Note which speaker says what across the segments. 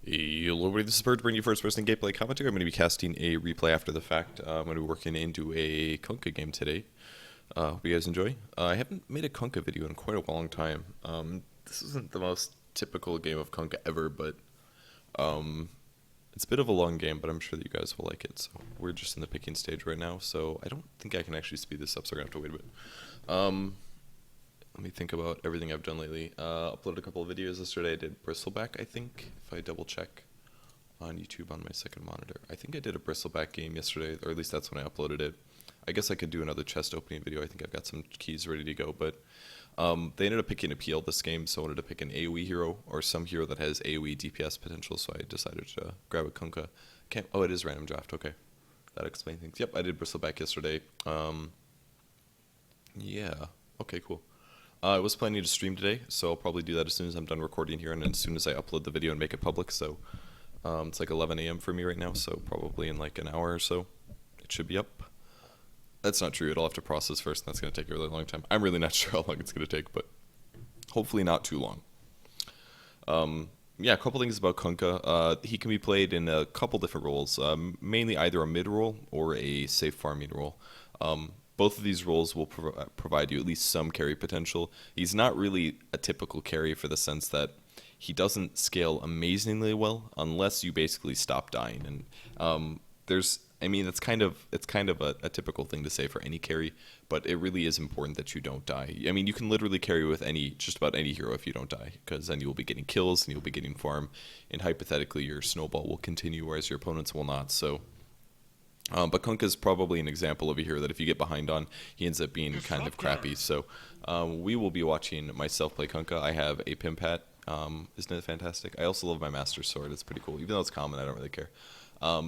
Speaker 1: Hello everybody, this is Purge bringing you first person gameplay commentary. I'm going to be casting a replay after the fact. I'm going to be working into a Kunkka game today. Hope you guys enjoy. I haven't made a Kunkka video in quite a long time. This isn't the most typical game of Kunkka ever, but it's a bit of a long game, but I'm sure that you guys will like it. So we're just in the picking stage right now, so I don't think I can actually speed this up, so we're going to have to wait a bit. Let me think about everything I've done lately. Uploaded a couple of videos yesterday. I did bristleback, I think, if I double check on YouTube on my second monitor. I think I did a bristleback game yesterday, or at least that's when I uploaded it. I guess I could do another chest opening video. I think I've got some keys ready to go, but they ended up picking a PL this game, so I wanted to pick an AoE hero, or some hero that has AoE DPS potential, so I decided to grab a Kunkka. Oh, it is random draft, okay. That explains things. Yep, I did bristleback yesterday. Yeah, okay, cool. I was planning to stream today, so I'll probably do that as soon as I'm done recording here and as soon as I upload the video and make it public. So it's like 11 a.m. for me right now, so probably in like an hour or so it should be up. That's not true. It'll have to process first, and that's going to take a really long time. I'm really not sure how long it's going to take, but hopefully not too long. Yeah, a couple things about Kunkka. He can be played in a couple different roles, mainly either a mid role or a safe farming role. Both of these roles will provide you at least some carry potential. He's not really a typical carry for the sense that he doesn't scale amazingly well unless you basically stop dying. And it's kind of a typical thing to say for any carry, but it really is important that you don't die. I mean, you can literally carry with just about any hero if you don't die, because then you will be getting kills and you'll be getting farm, and hypothetically your snowball will continue, whereas your opponents will not. So. But Kunkka is probably an example of a hero that if you get behind on, he ends up being kind of crappy. So we will be watching myself play Kunkka. I have a Pimp Hat. Isn't it fantastic? I also love my Master Sword. It's pretty cool. Even though it's common, I don't really care.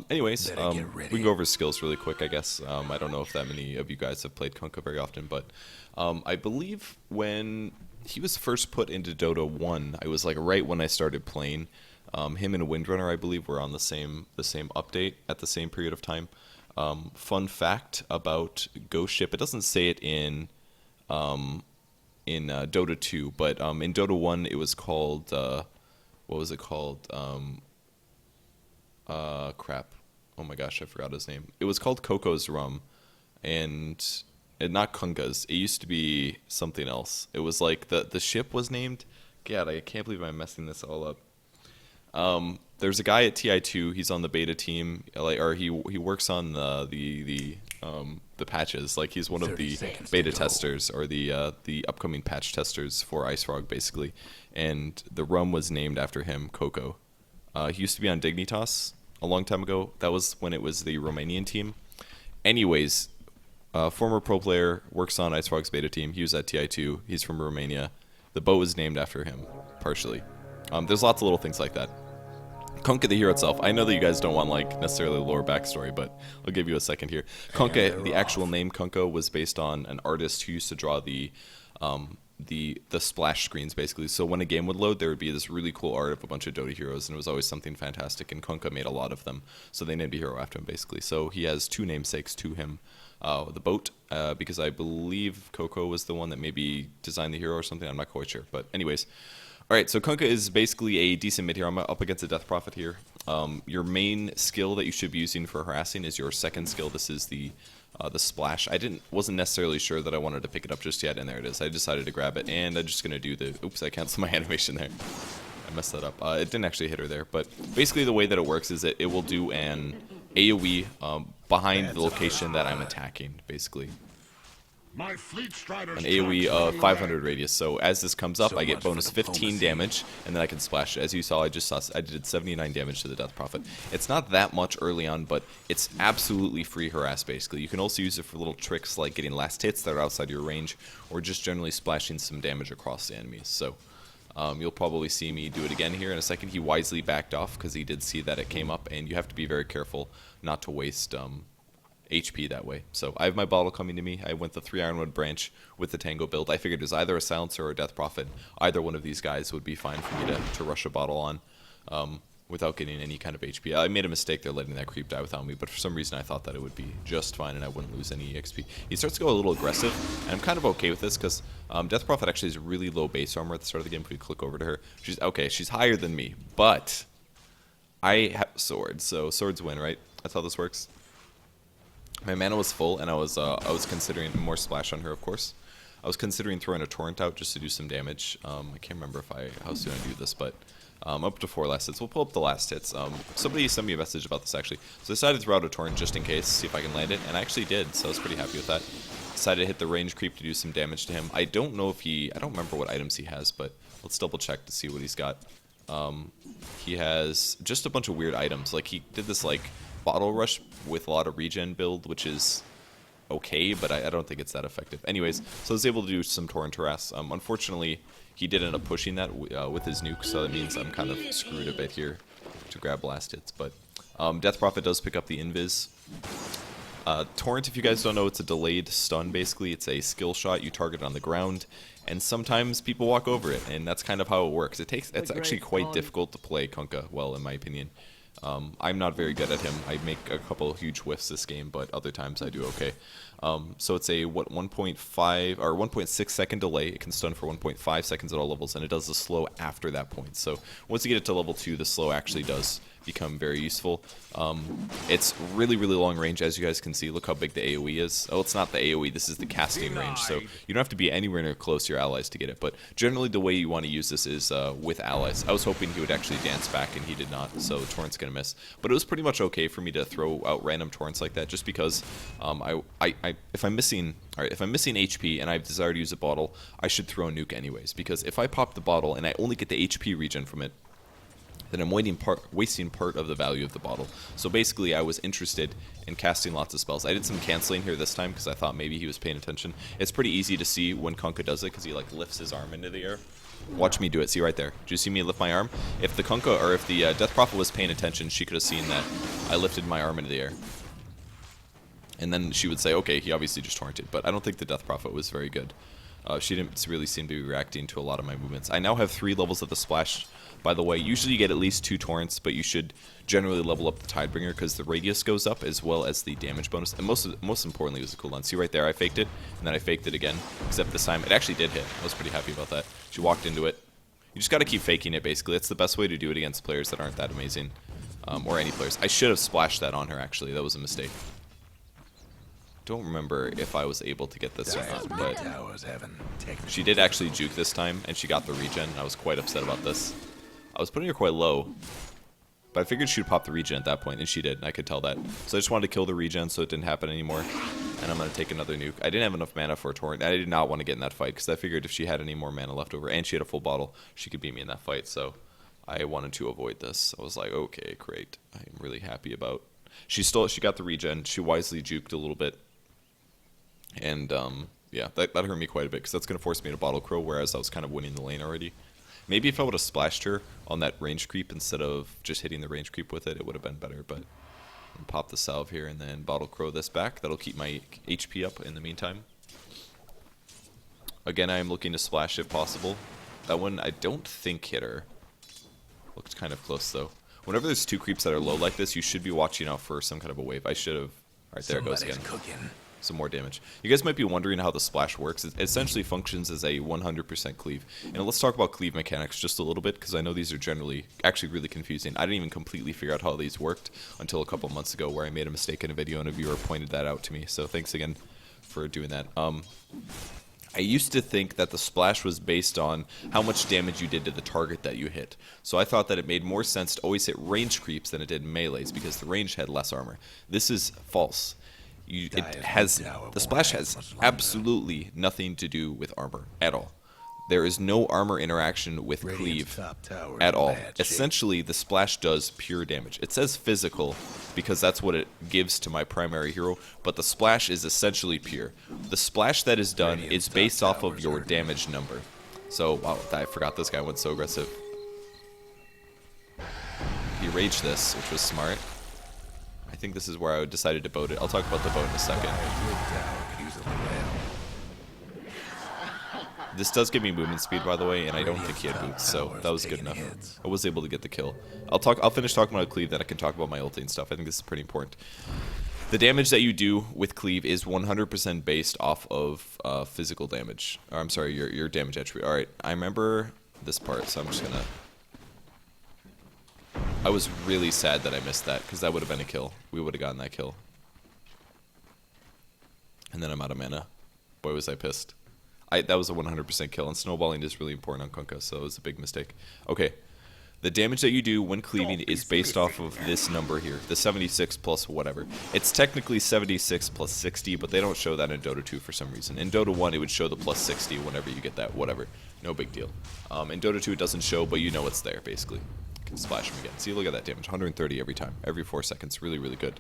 Speaker 1: Anyways, we can go over his skills really quick, I guess. I don't know if that many of you guys have played Kunkka very often, but I believe when he was first put into Dota 1, I was like right when I started playing. Him and Windrunner, I believe, were on the same update at the same period of time. Fun fact about Ghost Ship: it doesn't say it in Dota 2, but in Dota 1 it was called what was it called? Crap! Oh my gosh, I forgot his name. It was called Coco's Rum, and not Kunkka's. It used to be something else. It was like the ship was named. God, I can't believe I'm messing this all up. There's a guy at TI2. He's on the beta team, or he works on the patches. Like he's one of the beta testers or the upcoming patch testers for Ice Frog, basically. And the rum was named after him, Coco. He used to be on Dignitas a long time ago. That was when it was the Romanian team. Anyways, former pro player, works on Ice Frog's beta team. He was at TI2. He's from Romania. The boat was named after him, partially. There's lots of little things like that. Kunkka, the hero itself, I know that you guys don't want like necessarily the lore backstory, but I'll give you a second here. Kunkka, the actual name Kunkka, was based on an artist who used to draw the splash screens, basically. So when a game would load, there would be this really cool art of a bunch of Dota heroes, and it was always something fantastic, and Kunkka made a lot of them. So they named a hero after him, basically. So he has two namesakes to him. The boat, because I believe Coco was the one that maybe designed the hero or something. I'm not quite sure, but anyways. Alright, so Kunkka is basically a decent mid hero. I'm up against a Death Prophet here. Your main skill that you should be using for harassing is your second skill. This is the splash. Wasn't necessarily sure that I wanted to pick it up just yet, and there it is. I decided to grab it, and I'm just going to do the... Oops, I canceled my animation there. I messed that up. It didn't actually hit her there, but basically the way that it works is that it will do an AoE behind the location that I'm attacking, basically. An AoE of 500 radius. So as this comes up, I get bonus 15 damage, and then I can splash it. As you saw, I did 79 damage to the Death Prophet. It's not that much early on, but it's absolutely free harass, basically. You can also use it for little tricks like getting last hits that are outside your range, or just generally splashing some damage across the enemies. So you'll probably see me do it again here in a second. He wisely backed off because he did see that it came up, and you have to be very careful not to waste HP that way. So I have my bottle coming to me. I went the 3 Ironwood branch with the Tango build. I figured it was either a Silencer or a Death Prophet. Either one of these guys would be fine for me to rush a bottle on without getting any kind of HP. I made a mistake there letting that creep die without me, but for some reason I thought that it would be just fine and I wouldn't lose any EXP. He starts to go a little aggressive, and I'm kind of okay with this because Death Prophet actually has really low base armor at the start of the game. If we click over to her, she's higher than me, but I have swords, so swords win, right? That's how this works. My mana was full, and I was considering more splash on her, of course. I was considering throwing a torrent out just to do some damage. I can't remember how soon I do this, but up to 4 last hits. We'll pull up the last hits. Somebody sent me a message about this actually, so I decided to throw out a torrent just in case, see if I can land it, and I actually did. So I was pretty happy with that. Decided to hit the range creep to do some damage to him. I don't know if I don't remember what items he has, but let's double check to see what he's got. He has just a bunch of weird items. Like he did this like bottle rush with a lot of regen build, which is okay, but I don't think it's that effective. Anyways, so I was able to do some torrent harass. Unfortunately, he did end up pushing that with his nuke, so that means I'm kind of screwed a bit here to grab blast hits. But Death Prophet does pick up the invis. Torrent, if you guys don't know, it's a delayed stun basically. It's a skill shot, you target it on the ground, and sometimes people walk over it, and that's kind of how it works. It's actually quite difficult to play Kunkka well, in my opinion. I'm not very good at him. I make a couple huge whiffs this game, but other times I do okay. So it's a 1.5 or 1.6 second delay. It can stun for 1.5 seconds at all levels, and it does the slow after that point. So once you get it to level 2, the slow actually does become very useful. It's really long range, as you guys can see. Look how big the AoE is. Oh, it's not the AoE, this is the casting range, so you don't have to be anywhere near close to your allies to get it, but generally the way you want to use this is with allies. I was hoping he would actually dance back, and he did not, so torrent's gonna miss. But it was pretty much okay for me to throw out random torrents like that, just because if I'm missing HP and I desire to use a bottle, I should throw a nuke anyways, because if I pop the bottle and I only get the HP regen from it, then I'm wasting part of the value of the bottle. So basically, I was interested in casting lots of spells. I did some canceling here this time because I thought maybe he was paying attention. It's pretty easy to see when Kunkka does it because he like lifts his arm into the air. Watch me do it. See right there. Did you see me lift my arm? If the Kunkka or if the Death Prophet was paying attention, she could have seen that I lifted my arm into the air. And then she would say, okay, he obviously just torrented. But I don't think the Death Prophet was very good. She didn't really seem to be reacting to a lot of my movements. I now have 3 levels of the splash. By the way, usually you get at least 2 torrents, but you should generally level up the Tidebringer because the radius goes up as well as the damage bonus. And most importantly was the cooldown. See right there, I faked it, and then I faked it again. Except this time, it actually did hit. I was pretty happy about that. She walked into it. You just got to keep faking it, basically. That's the best way to do it against players that aren't that amazing. Or any players. I should have splashed that on her, actually. That was a mistake. Don't remember if I was able to get this or not, but she did actually juke this time, and she got the regen. I was quite upset about this. I was putting her quite low, but I figured she would pop the regen at that point, and she did, and I could tell that. So I just wanted to kill the regen so it didn't happen anymore, and I'm going to take another nuke. I didn't have enough mana for a torrent. I did not want to get in that fight, because I figured if she had any more mana left over, and she had a full bottle, she could beat me in that fight, so I wanted to avoid this. I was like, okay, great. I'm really happy about... She got the regen. She wisely juked a little bit. And, yeah, that hurt me quite a bit, because that's going to force me to bottle crow, whereas I was kind of winning the lane already. Maybe if I would have splashed her on that range creep instead of just hitting the range creep with it, it would have been better, but pop the salve here and then bottle crow this back. That'll keep my HP up in the meantime. Again, I am looking to splash if possible. That one, I don't think hit her. Looked kind of close, though. Whenever there's 2 creeps that are low like this, you should be watching out for some kind of a wave. I should have... Alright, there it goes again. Some more damage. You guys might be wondering how the splash works. It essentially functions as a 100% cleave. And let's talk about cleave mechanics just a little bit, because I know these are generally actually really confusing. I didn't even completely figure out how these worked until a couple months ago, where I made a mistake in a video and a viewer pointed that out to me. So thanks again for doing that. I used to think that the splash was based on how much damage you did to the target that you hit. So I thought that it made more sense to always hit range creeps than it did melees, because the range had less armor. This is false. The splash has absolutely nothing to do with armor at all. There is no armor interaction with cleave at all. Essentially, the splash does pure damage. It says physical because that's what it gives to my primary hero, but the splash is essentially pure. The splash that is done is based off of your damage number. So, wow, I forgot this guy went so aggressive. He raged this, which was smart. I think this is where I decided to boat it. I'll talk about the boat in a second. This does give me movement speed, by the way, and I don't think he had boots, so that was good enough. I was able to get the kill. I'll finish talking about cleave, then I can talk about my ulti and stuff. I think this is pretty important. The damage that you do with cleave is 100% based off of physical damage. Or, I'm sorry, your damage attribute. Alright, I remember this part, so I'm just gonna... I was really sad that I missed that, because that would have been a kill. We would have gotten that kill. And then I'm out of mana. Boy, was I pissed. That was a 100% kill, and snowballing is really important on Kunkka, so it was a big mistake. Okay. The damage that you do when cleaving is based off of this number here, the 76 plus whatever. It's technically 76 plus 60, but they don't show that in Dota 2 for some reason. In Dota 1, it would show the plus 60 whenever you get that, whatever. No big deal. In Dota 2, it doesn't show, but you know it's there, basically. You can splash them again. See, look at that damage, 130 every time, every 4 seconds. Really, really good.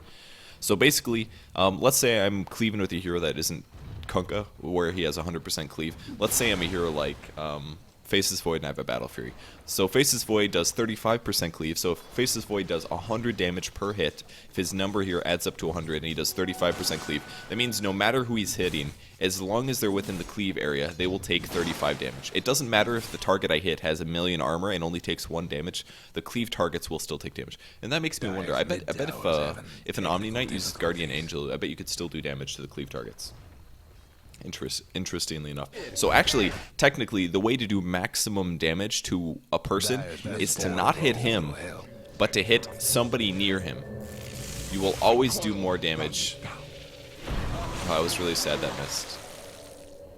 Speaker 1: So basically, let's say I'm cleaving with a hero that isn't Kunkka, where he has 100% cleave. Let's say I'm a hero like Faceless Void and I have a Battle Fury. So Faceless Void does 35% cleave, so if Faceless Void does 100 damage per hit, if his number here adds up to 100 and he does 35% cleave, that means no matter who he's hitting, as long as they're within the cleave area, they will take 35 damage. It doesn't matter if the target I hit has 1,000,000 armor and only takes 1 damage, the cleave targets will still take damage. And that makes me wonder, I bet if an Omni Knight uses Guardian Angel, I bet you could still do damage to the cleave targets. Interestingly enough. So actually, technically, the way to do maximum damage to a person is to not hit him, but to hit somebody near him. You will always do more damage. Oh, I was really sad that missed.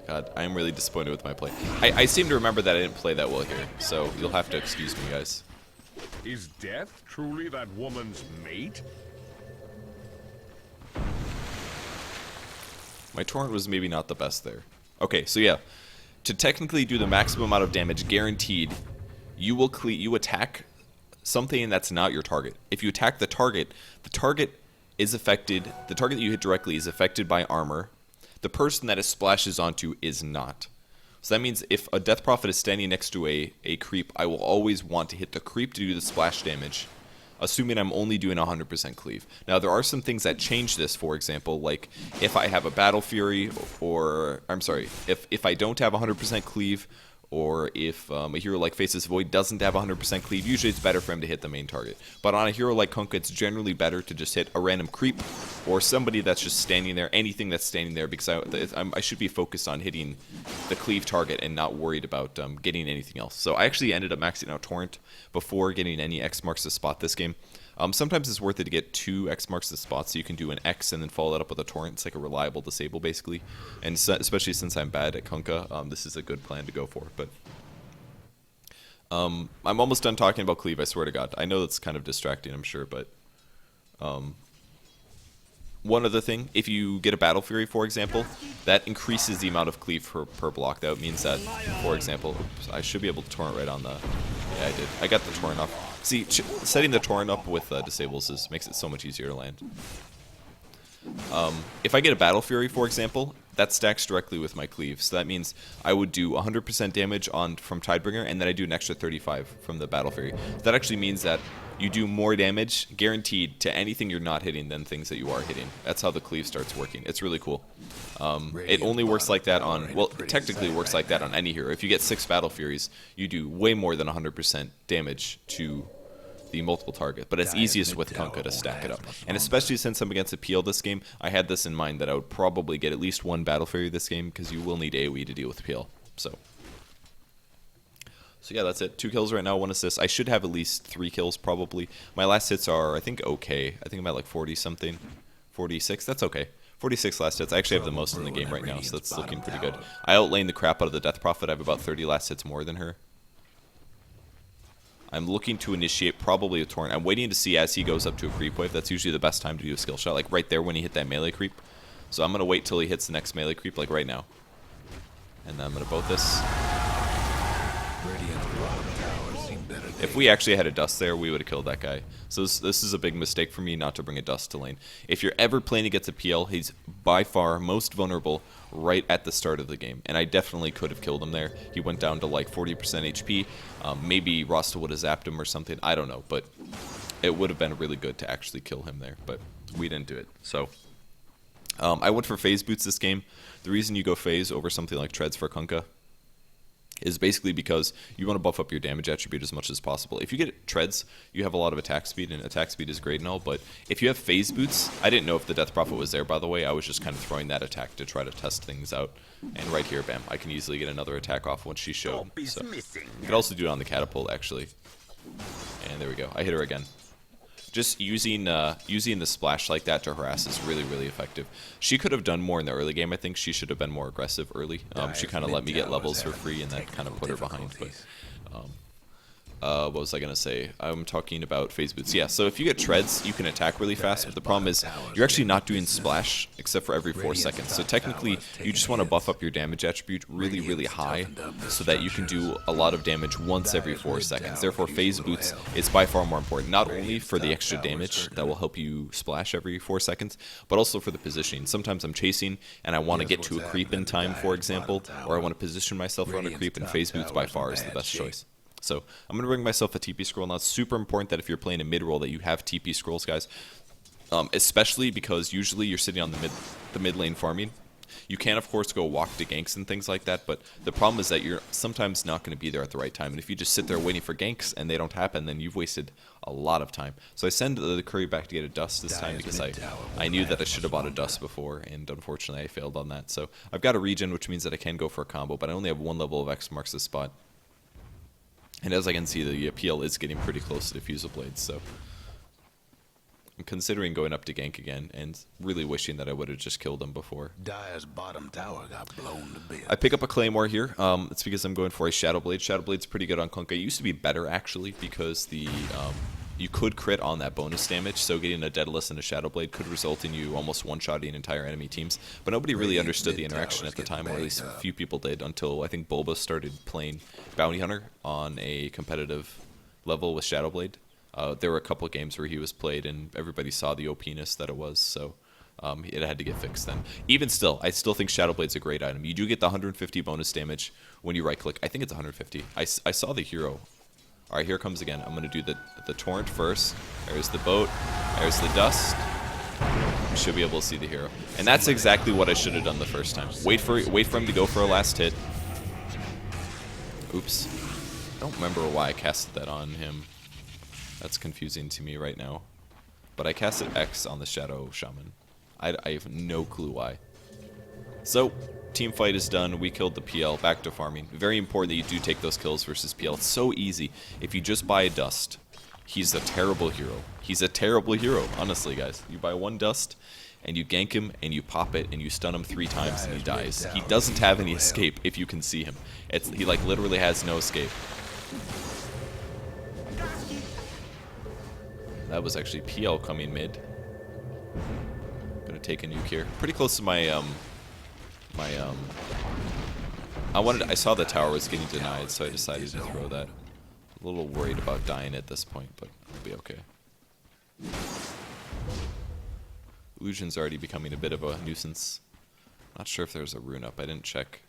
Speaker 1: God, I am really disappointed with my play. I seem to remember that I didn't play that well here, so you'll have to excuse me, guys.
Speaker 2: Is death truly that woman's mate?
Speaker 1: My torrent was maybe not the best there. Okay, so yeah, to technically do the maximum amount of damage guaranteed, you attack something that's not your target. If you attack the target is affected. The target that you hit directly is affected by armor. The person that it splashes onto is not. So that means if a Death Prophet is standing next to a creep, I will always want to hit the creep to do the splash damage, assuming I'm only doing 100% cleave. Now, there are some things that change this, for example, like if I have a Battle Fury, or, I'm sorry, if I don't have 100% cleave, or if a hero like Faceless Void doesn't have 100% cleave, usually it's better for him to hit the main target. But on a hero like Kunkka, it's generally better to just hit a random creep, or somebody that's just standing there, anything that's standing there, because I should be focused on hitting the cleave target and not worried about getting anything else. So I actually ended up maxing out Torrent before getting any X marks the spot this game. Sometimes it's worth it to get 2 X marks the spot, so you can do an X and then follow that up with a Torrent. It's like a reliable disable, basically. And so, especially since I'm bad at Kunkka, this is a good plan to go for. But I'm almost done talking about cleave, I swear to God. I know that's kind of distracting, I'm sure, but one other thing, if you get a Battle Fury, for example, that increases the amount of cleave per block. That means that, for example, oops, I should be able to Torrent right on the... Yeah, I did. I got the Torrent off. See, setting the Torrent up with disables makes it so much easier to land. If I get a Battle Fury, for example, that stacks directly with my cleave. So that means I would do 100% damage from Tidebringer, and then I do an extra 35 from the Battle Fury. So that actually means that you do more damage, guaranteed, to anything you're not hitting than things that you are hitting. That's how the cleave starts working. It's really cool. It only works like that on, well, it technically works like that on any hero. If you get 6 Battle Furies, you do way more than 100% damage to the multiple target, but it's easiest with Kunkka to stack it up. And especially since I'm against a PL this game, I had this in mind that I would probably get at least 1 Battle Fury this game, because you will need AoE to deal with PL. So yeah, that's it. 2 kills right now, 1 assist. I should have at least 3 kills probably. My last hits are, I think, okay. I think I'm at like 40 something, 46. That's okay. 46 last hits. I actually have the most in the game right now, so that's looking pretty good. I outlaned the crap out of the Death Prophet. I have about 30 last hits more than her. I'm looking to initiate probably a Torrent. I'm waiting to see as he goes up to a creep wave. That's usually the best time to do a skill shot, like right there when he hit that melee creep. So I'm going to wait till he hits the next melee creep, like right now. And then I'm going to boat this. If we actually had a dust there, we would have killed that guy. So this is a big mistake for me not to bring a dust to lane. If you're ever playing against a PL, he's by far most vulnerable right at the start of the game. And I definitely could have killed him there. He went down to like 40% HP. Maybe Rasta would have zapped him or something. I don't know. But it would have been really good to actually kill him there. But we didn't do it. So I went for phase boots this game. The reason you go phase over something like treads for Kunkka is basically because you want to buff up your damage attribute as much as possible. If you get treads, you have a lot of attack speed, and attack speed is great and all, but if you have phase boots, I didn't know if the Death Prophet was there, by the way. I was just kind of throwing that attack to try to test things out. And right here, bam, I can easily get another attack off once she showed. So you could also do it on the catapult, actually. And there we go. I hit her again. just using the splash like that to harass is really, really effective. She could have done more in the early game. I think she should have been more aggressive early. She kind of let me get levels for free, and that kind of put her behind. But what was I going to say? I'm talking about phase boots. Yeah, so if you get treads, you can attack really fast, but the problem is you're actually not doing splash except for every 4 seconds. So technically, you just want to buff up your damage attribute really, really high so that you can do a lot of damage once every 4 seconds. Therefore, phase boots is by far more important, not only for the extra damage that will help you splash every 4 seconds, but also for the positioning. Sometimes I'm chasing and I want to get to a creep in time, for example, or I want to position myself around a creep, and phase boots by far is the best choice. So I'm going to bring myself a TP scroll. Now, it's super important that if you're playing a mid-roll that you have TP scrolls, guys. Especially because usually you're sitting on the mid lane farming. You can, of course, go walk to ganks and things like that, but the problem is that you're sometimes not going to be there at the right time. And if you just sit there waiting for ganks and they don't happen, then you've wasted a lot of time. So I send the Curry back to get a dust this time because I knew that I should have bought a dust before, and unfortunately I failed on that. So I've got a regen, which means that I can go for a combo, but I only have 1 level of X marks this spot. And as I can see, the PL is getting pretty close to Diffusal Blades, so I'm considering going up to gank again, and really wishing that I would have just killed him before.
Speaker 3: Dire's bottom tower got blown to bits.
Speaker 1: I pick up a Claymore here. It's because I'm going for a Shadow Blade. Shadow Blade's pretty good on Kunkka. It used to be better, actually, because you could crit on that bonus damage, so getting a Daedalus and a Shadow Blade could result in you almost one-shotting entire enemy teams. But nobody really understood the interaction at the time, or at least a few people did, until I think Bulba started playing Bounty Hunter on a competitive level with Shadow Blade. There were a couple of games where he was played, and everybody saw the OP-ness that it was, so it had to get fixed then. Even still, I still think Shadow Blade's a great item. You do get the 150 bonus damage when you right-click. I think it's 150. I saw the hero. Alright, here it comes again. I'm going to do the torrent first. There's the boat. There's the dust. You should be able to see the hero. And that's exactly what I should have done the first time. Wait for him to go for a last hit. Oops. I don't remember why I casted that on him. That's confusing to me right now. But I casted X on the Shadow Shaman. I have no clue why. So, team fight is done. We killed the PL. Back to farming. Very important that you do take those kills versus PL. It's so easy. If you just buy a dust, he's a terrible hero. He's a terrible hero, honestly, guys. You buy 1 dust, and you gank him, and you pop it, and you stun him 3 times, and he dies. He doesn't have any escape if you can see him. He like literally has no escape. That was actually PL coming mid. Gonna take a nuke here. Pretty close to my I saw the tower was getting denied, so I decided to throw that. A little worried about dying at this point, but it'll be okay. Illusion's already becoming a bit of a nuisance. Not sure if there's a rune up. I didn't check.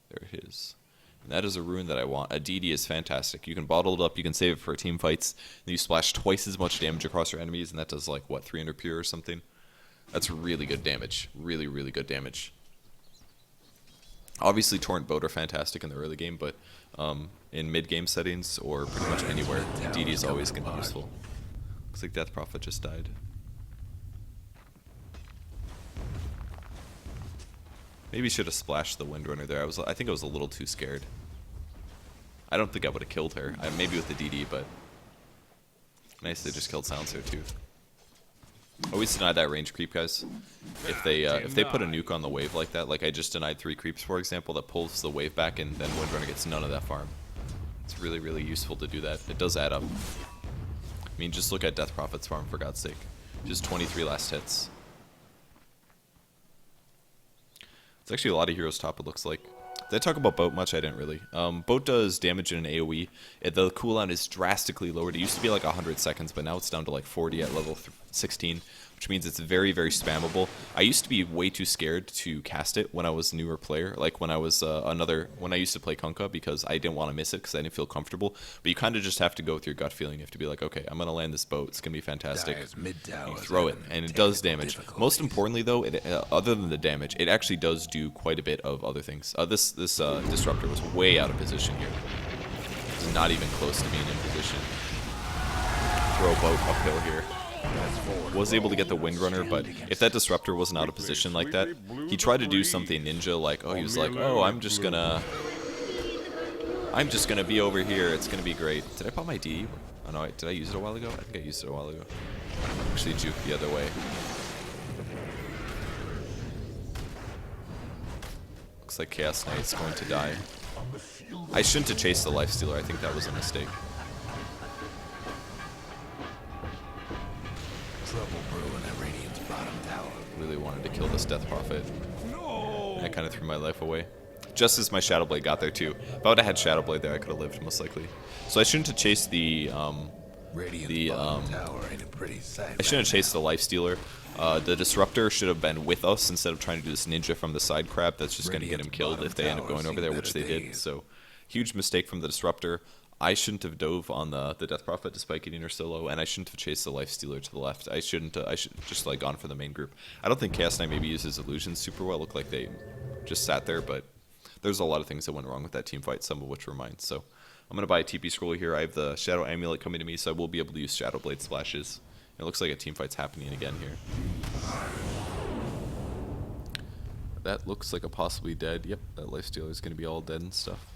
Speaker 1: There it is. And that is a rune that I want. A DD is fantastic. You can bottle it up, you can save it for team fights, and you splash twice as much damage across your enemies, and that does like, what, 300 pure or something? That's really good damage. Really, really good damage. Obviously, Torrent Boat are fantastic in the early game, but in mid-game settings, or pretty much anywhere, DD is always going to be useful. Looks like Death Prophet just died. Maybe should have splashed the Windrunner there. I think I was a little too scared. I don't think I would have killed her. Maybe with the DD, but nice they just killed Silencer too. Always deny that range creep, guys. If they put a nuke on the wave like that, like I just denied 3 creeps, for example, that pulls the wave back, and then Windrunner gets none of that farm. It's really, really useful to do that. It does add up. I mean, just look at Death Prophet's farm, for God's sake. Just 23 last hits. It's actually a lot of heroes top, it looks like. Did I talk about Boat much? I didn't really. Boat does damage in an AoE. The cooldown is drastically lowered. It used to be like 100 seconds, but now it's down to like 40 at level 16, which means it's very, very spammable. I used to be way too scared to cast it when I was a newer player, like when I was when I used to play Kunkka, because I didn't want to miss it because I didn't feel comfortable. But you kind of just have to go with your gut feeling. You have to be like, okay, I'm going to land this boat. It's going to be fantastic. You throw it, and it does damage. Most importantly, though, other than the damage, it actually does do quite a bit of other things. This Disruptor was way out of position here. It's not even close to being in position. Throw a boat uphill here. Was able to get the Windrunner, but if that Disruptor wasn't out of position like that, he tried to do something ninja, like, he was like, oh, I'm just gonna be over here, it's gonna be great. Did I pop my DD? Oh no, did I use it a while ago? I think I used it a while ago. Actually juke the other way. Looks like Chaos Knight's going to die. I shouldn't have chased the Lifestealer. I think that was a mistake.
Speaker 3: Trouble brewing at Radiant's bottom tower.
Speaker 1: Really wanted to kill this Death Prophet. And I kind of threw my life away. Just as my Shadow Blade got there too. If I would have had Shadow Blade there, I could have lived most likely. So I shouldn't have chased the
Speaker 3: Tower ain't a pretty sight,
Speaker 1: I shouldn't have chased the Lifestealer. The Disruptor should have been with us instead of trying to do this ninja from the side crab that's just going to get him killed if they end up going over there, which they did. So, huge mistake from the Disruptor. I shouldn't have dove on the Death Prophet despite getting her so low, and I shouldn't have chased the Lifestealer to the left. I should just like gone for the main group. I don't think Chaos Knight maybe uses illusions super well. It looked like they just sat there, but there's a lot of things that went wrong with that team fight, some of which were mine. So I'm going to buy a TP scroll here. I have the Shadow Amulet coming to me, so I will be able to use Shadow Blade splashes. It looks like a team fight's happening again here. That looks like a possibly dead. Yep, that Lifestealer is going to be all dead and stuff.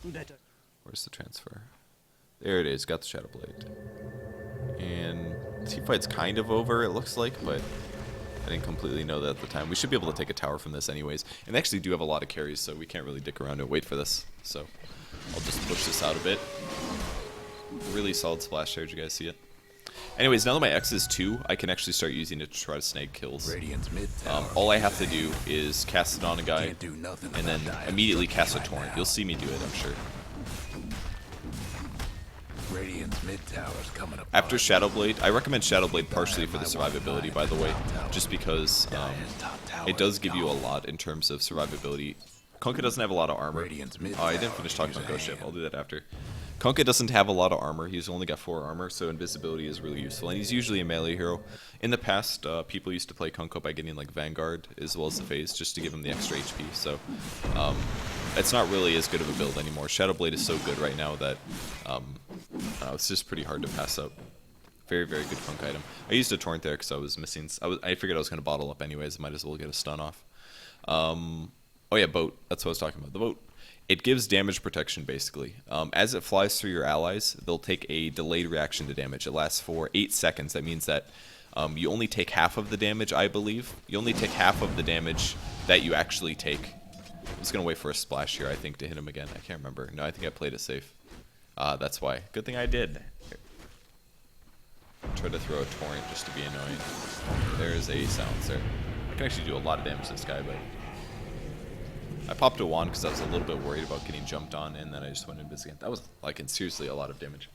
Speaker 1: Where's the transfer? There it is. Got the Shadow Blade. And team fight's kind of over, it looks like, but I didn't completely know that at the time. We should be able to take a tower from this anyways. And they actually do have a lot of carries, so we can't really dick around and wait for this. So I'll just push this out a bit. Really solid splash there. Did you guys see it? Anyways, now that my X is 2, I can actually start using it to try to snag kills. All I have to do is cast it on a guy, and then immediately cast a torrent. You'll see me do it, I'm sure. After Shadow Blade, I recommend Shadow Blade partially for the survivability, by the way, just because it does give you a lot in terms of survivability. Kunkka doesn't have a lot of armor. Oh, I didn't finish talking about Ghost Ship. I'll do that after. Kunkka doesn't have a lot of armor. He's only got 4 armor, so invisibility is really useful. And he's usually a melee hero. In the past, people used to play Kunkka by getting like Vanguard as well as the Phase, just to give him the extra HP. So it's not really as good of a build anymore. Shadow Blade is so good right now that it's just pretty hard to pass up. Very, very good Kunkka item. I used a torrent there because I was missing. I figured I was going to bottle up anyways. Might as well get a stun off. Oh yeah, boat. That's what I was talking about. The boat. It gives damage protection, basically. As it flies through your allies, they'll take a delayed reaction to damage. It lasts for 8 seconds. That means that you only take half of the damage, I believe. You only take half of the damage that you actually take. I'm just going to wait for a splash here, I think, to hit him again. I can't remember. No, I think I played it safe. That's why. Good thing I did. Try to throw a torrent just to be annoying. There's a silencer. I can actually do a lot of damage to this guy, but I popped a wand because I was a little bit worried about getting jumped on, and then I just went invis again. That was like seriously a lot of damage.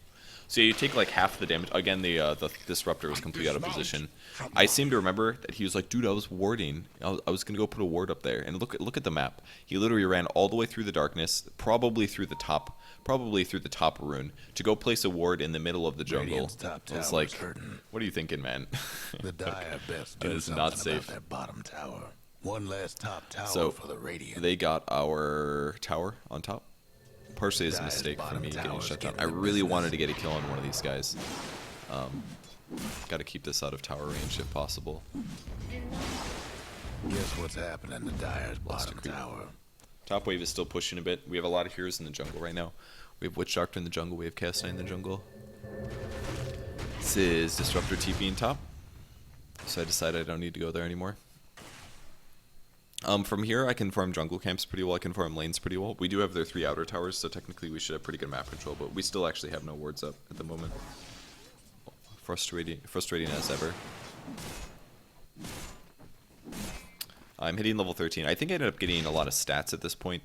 Speaker 1: So yeah, you take like half the damage. Again, the Disruptor was completely out of position. I seem to remember that he was like, dude, I was warding. I was gonna go put a ward up there, and look at the map. He literally ran all the way through the darkness, probably through the top rune, to go place a ward in the middle of the jungle. I was like, what are you thinking, man? That is not safe.
Speaker 3: That bottom tower. One last top tower
Speaker 1: So
Speaker 3: for the Radiant.
Speaker 1: they got our tower on top. Partially is a mistake for me getting shut down. I really wanted to get a kill on one of these guys. Got to keep this out of tower range if possible.
Speaker 3: Guess what's happening to Dire's bottom tower?
Speaker 1: Top wave is still pushing a bit. We have a lot of heroes in the jungle right now. We have Witch Doctor in the jungle. We have Chaos Knight in the jungle. This is Disruptor TP in top. So I decided I don't need to go there anymore. From here, I can farm jungle camps pretty well. I can farm lanes pretty well. We do have their 3 outer towers, so technically we should have pretty good map control, but we still actually have no wards up at the moment. Frustrating as ever. I'm hitting level 13. I think I ended up getting a lot of stats at this point.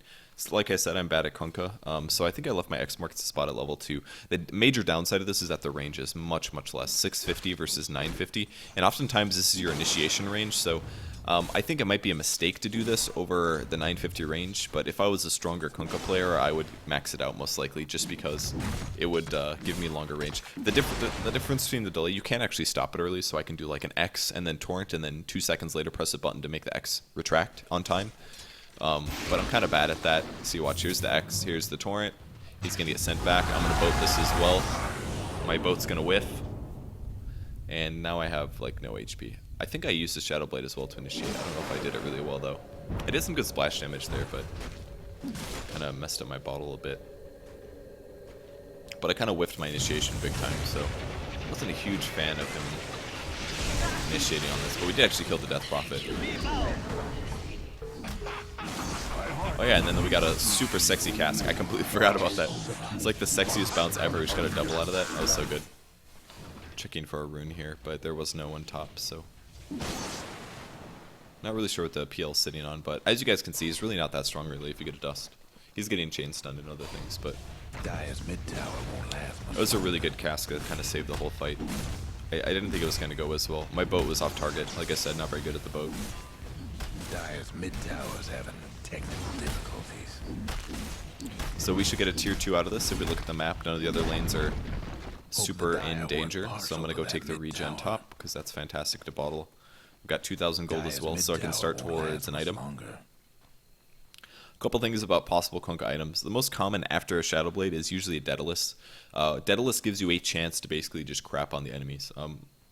Speaker 1: Like I said, I'm bad at Kunkka, so I think I left my X marks spot at level 2. The major downside of this is that the range is much, much less. 650 versus 950, and oftentimes this is your initiation range, so I think it might be a mistake to do this over the 950 range, but if I was a stronger Kunkka player, I would max it out most likely, just because it would give me longer range. The difference between the delay, you can't actually stop it early, so I can do like an X and then torrent, and then 2 seconds later press a button to make the X retract on time. But I'm kind of bad at that. See, watch, here's the X, here's the torrent. He's going to get sent back. I'm going to boat this as well. My boat's going to whiff. And now I have like no HP. I think I used the Shadow Blade as well to initiate. I don't know if I did it really well though. I did some good splash damage there, but kind of messed up my bottle a bit. But I kind of whiffed my initiation big time, so Wasn't a huge fan of him initiating on this, but we did actually kill the Death Prophet. Oh yeah, and then we got a super sexy cask. I completely forgot about that. It's like the sexiest bounce ever. We just got a double out of that. That was so good. Checking for a rune here, but there was no one top, so... Not really sure what the PL's sitting on, but as you guys can see, he's really not that strong really if you get a dust. He's getting chain stunned and other things, but...
Speaker 3: Dire's mid tower won't last much.
Speaker 1: It was a really good cask that kind of saved the whole fight. I didn't think it was going to go as well. My boat was off target. Like I said, not very good at the boat.
Speaker 3: Dire's mid tower's having technical difficulties.
Speaker 1: So we should get a tier 2 out of this. If we look at the map, none of the other lanes are super in danger. So I'm going to go take the regen top, because that's fantastic to bottle. We've got 2,000 gold as well, so I can start towards an item. A couple things about possible Kunkka items. The most common after a Shadow Blade is usually a Daedalus. Daedalus gives you a chance to basically just crap on the enemies.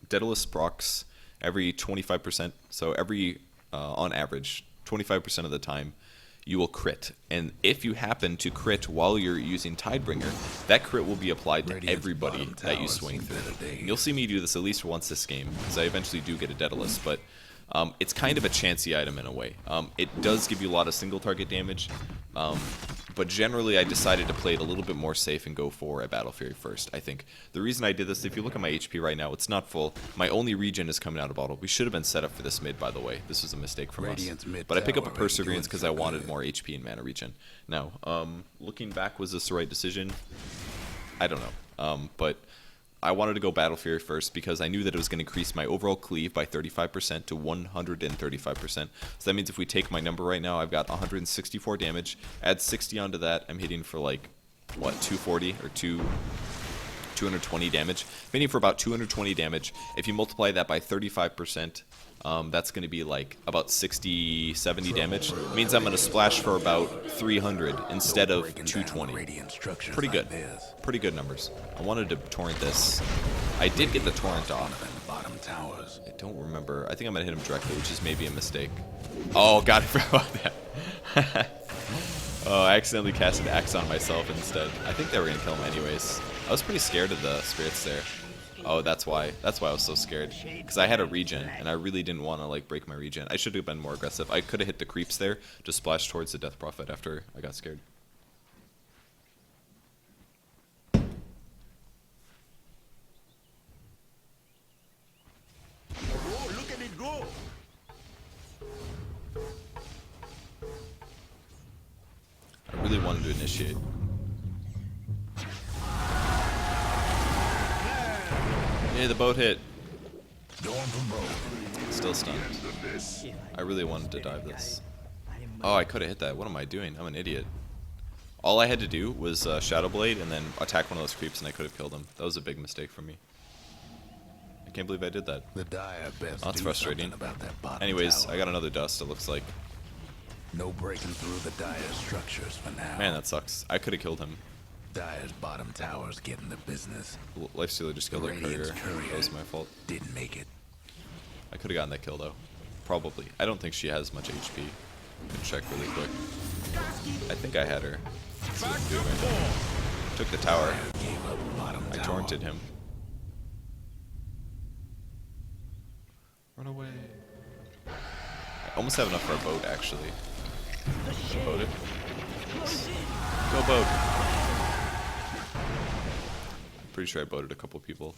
Speaker 1: Daedalus procs every 25%, so every, on average, 25% of the time, you will crit. And if you happen to crit while you're using Tidebringer, that crit will be applied to everybody that you swing through. And you'll see me do this at least once this game, because I eventually do get a Daedalus, but it's kind of a chancy item in a way. It does give you a lot of single target damage, but generally I decided to play it a little bit more safe and go for a Battle Fury first. I think the reason I did this, if you look at my HP right now, it's not full. My only regen is coming out of bottle. We should have been set up for this mid, by the way. This was a mistake from us. But I pick up a Perseverance because I wanted more HP and mana regen. Now, looking back, was this the right decision? I don't know. But I wanted to go Battle Fury first because I knew that it was going to increase my overall cleave by 35% to 135%. So that means if we take my number right now, I've got 164 damage. Add 60 onto that, I'm hitting for like, what, 240 or 220 damage. I'm hitting for about 220 damage. If you multiply that by 35%, that's going to be like about 60, 70 damage. It means I'm going to splash for about 300 instead of 220. Pretty good. Pretty good numbers. I wanted to torrent this. I did get the torrent off. I don't remember. I think I'm going to hit him directly, which is maybe a mistake. Oh, God, I forgot about that. Oh, I accidentally cast an axe on myself instead. I think they were going to kill him anyways. I was pretty scared of the spirits there. Oh, that's why. That's why I was so scared. Because I had a regen, and I really didn't want to like break my regen. I should have been more aggressive. I could have hit the creeps there, just splashed towards the Death Prophet after I got scared.
Speaker 2: Oh, look at it go!
Speaker 1: I really wanted to initiate. Yeah, the boat hit. Still stunned. I really wanted to dive this. Oh, I could have hit that. What am I doing? I'm an idiot. All I had to do was Shadow Blade and then attack one of those creeps and I could have killed him. That was a big mistake from me. I can't believe I did that.
Speaker 3: The Dire best
Speaker 1: Oh, that's frustrating.
Speaker 3: about that bottom
Speaker 1: Anyways,
Speaker 3: tower.
Speaker 1: I got another dust, it looks like.
Speaker 3: No breaking through the Dire structures for now.
Speaker 1: Man, that sucks. I could have killed him.
Speaker 3: Dire's bottom tower's getting the business.
Speaker 1: Lifestealer just killed their
Speaker 3: Radiant's
Speaker 1: courier. That was my fault.
Speaker 3: Didn't make it.
Speaker 1: I could have gotten that kill though. Probably. I don't think she has much HP. Can check really quick. I think I had her. Let's see what I'm doing right now. Took the tower.
Speaker 3: Gave up bottom
Speaker 1: I
Speaker 3: tower.
Speaker 1: torrented him. Run away. I almost have enough for a boat actually. Can I boat it? Go boat. Pretty sure I boated a couple people.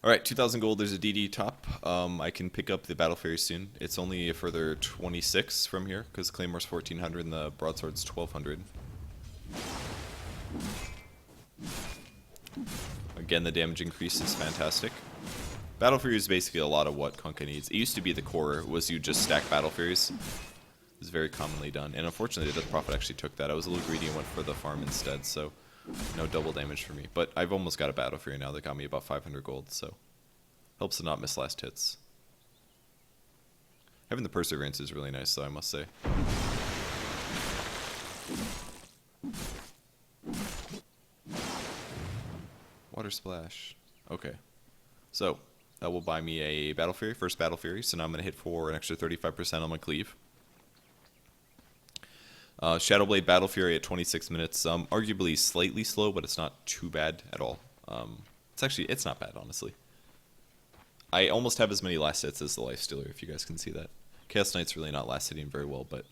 Speaker 1: Alright, 2,000 gold, there's a DD top. I can pick up the Battle Fury soon. It's only a further 26 from here, because Claymore's 1,400 and the Broadsword's 1,200. Again, the damage increase is fantastic. Battle Fury is basically a lot of what Kunkka needs. It used to be the core, was you just stack Battle Furies. It's very commonly done, and unfortunately the Death Prophet actually took that. I was a little greedy and went for the farm instead, so no double damage for me. But I've almost got a Battle Fury now that got me about 500 gold, so helps to not miss last hits. Having the Perseverance is really nice, though, I must say. Water Splash. Okay. So, that will buy me a Battle Fury, first Battle Fury, so now I'm going to hit for an extra 35% on my cleave. Shadowblade Battle Fury at 26 minutes. Arguably slightly slow, but it's not too bad at all. It's not bad, honestly. I almost have as many last hits as the Lifestealer, if you guys can see that. Chaos Knight's really not last hitting very well, but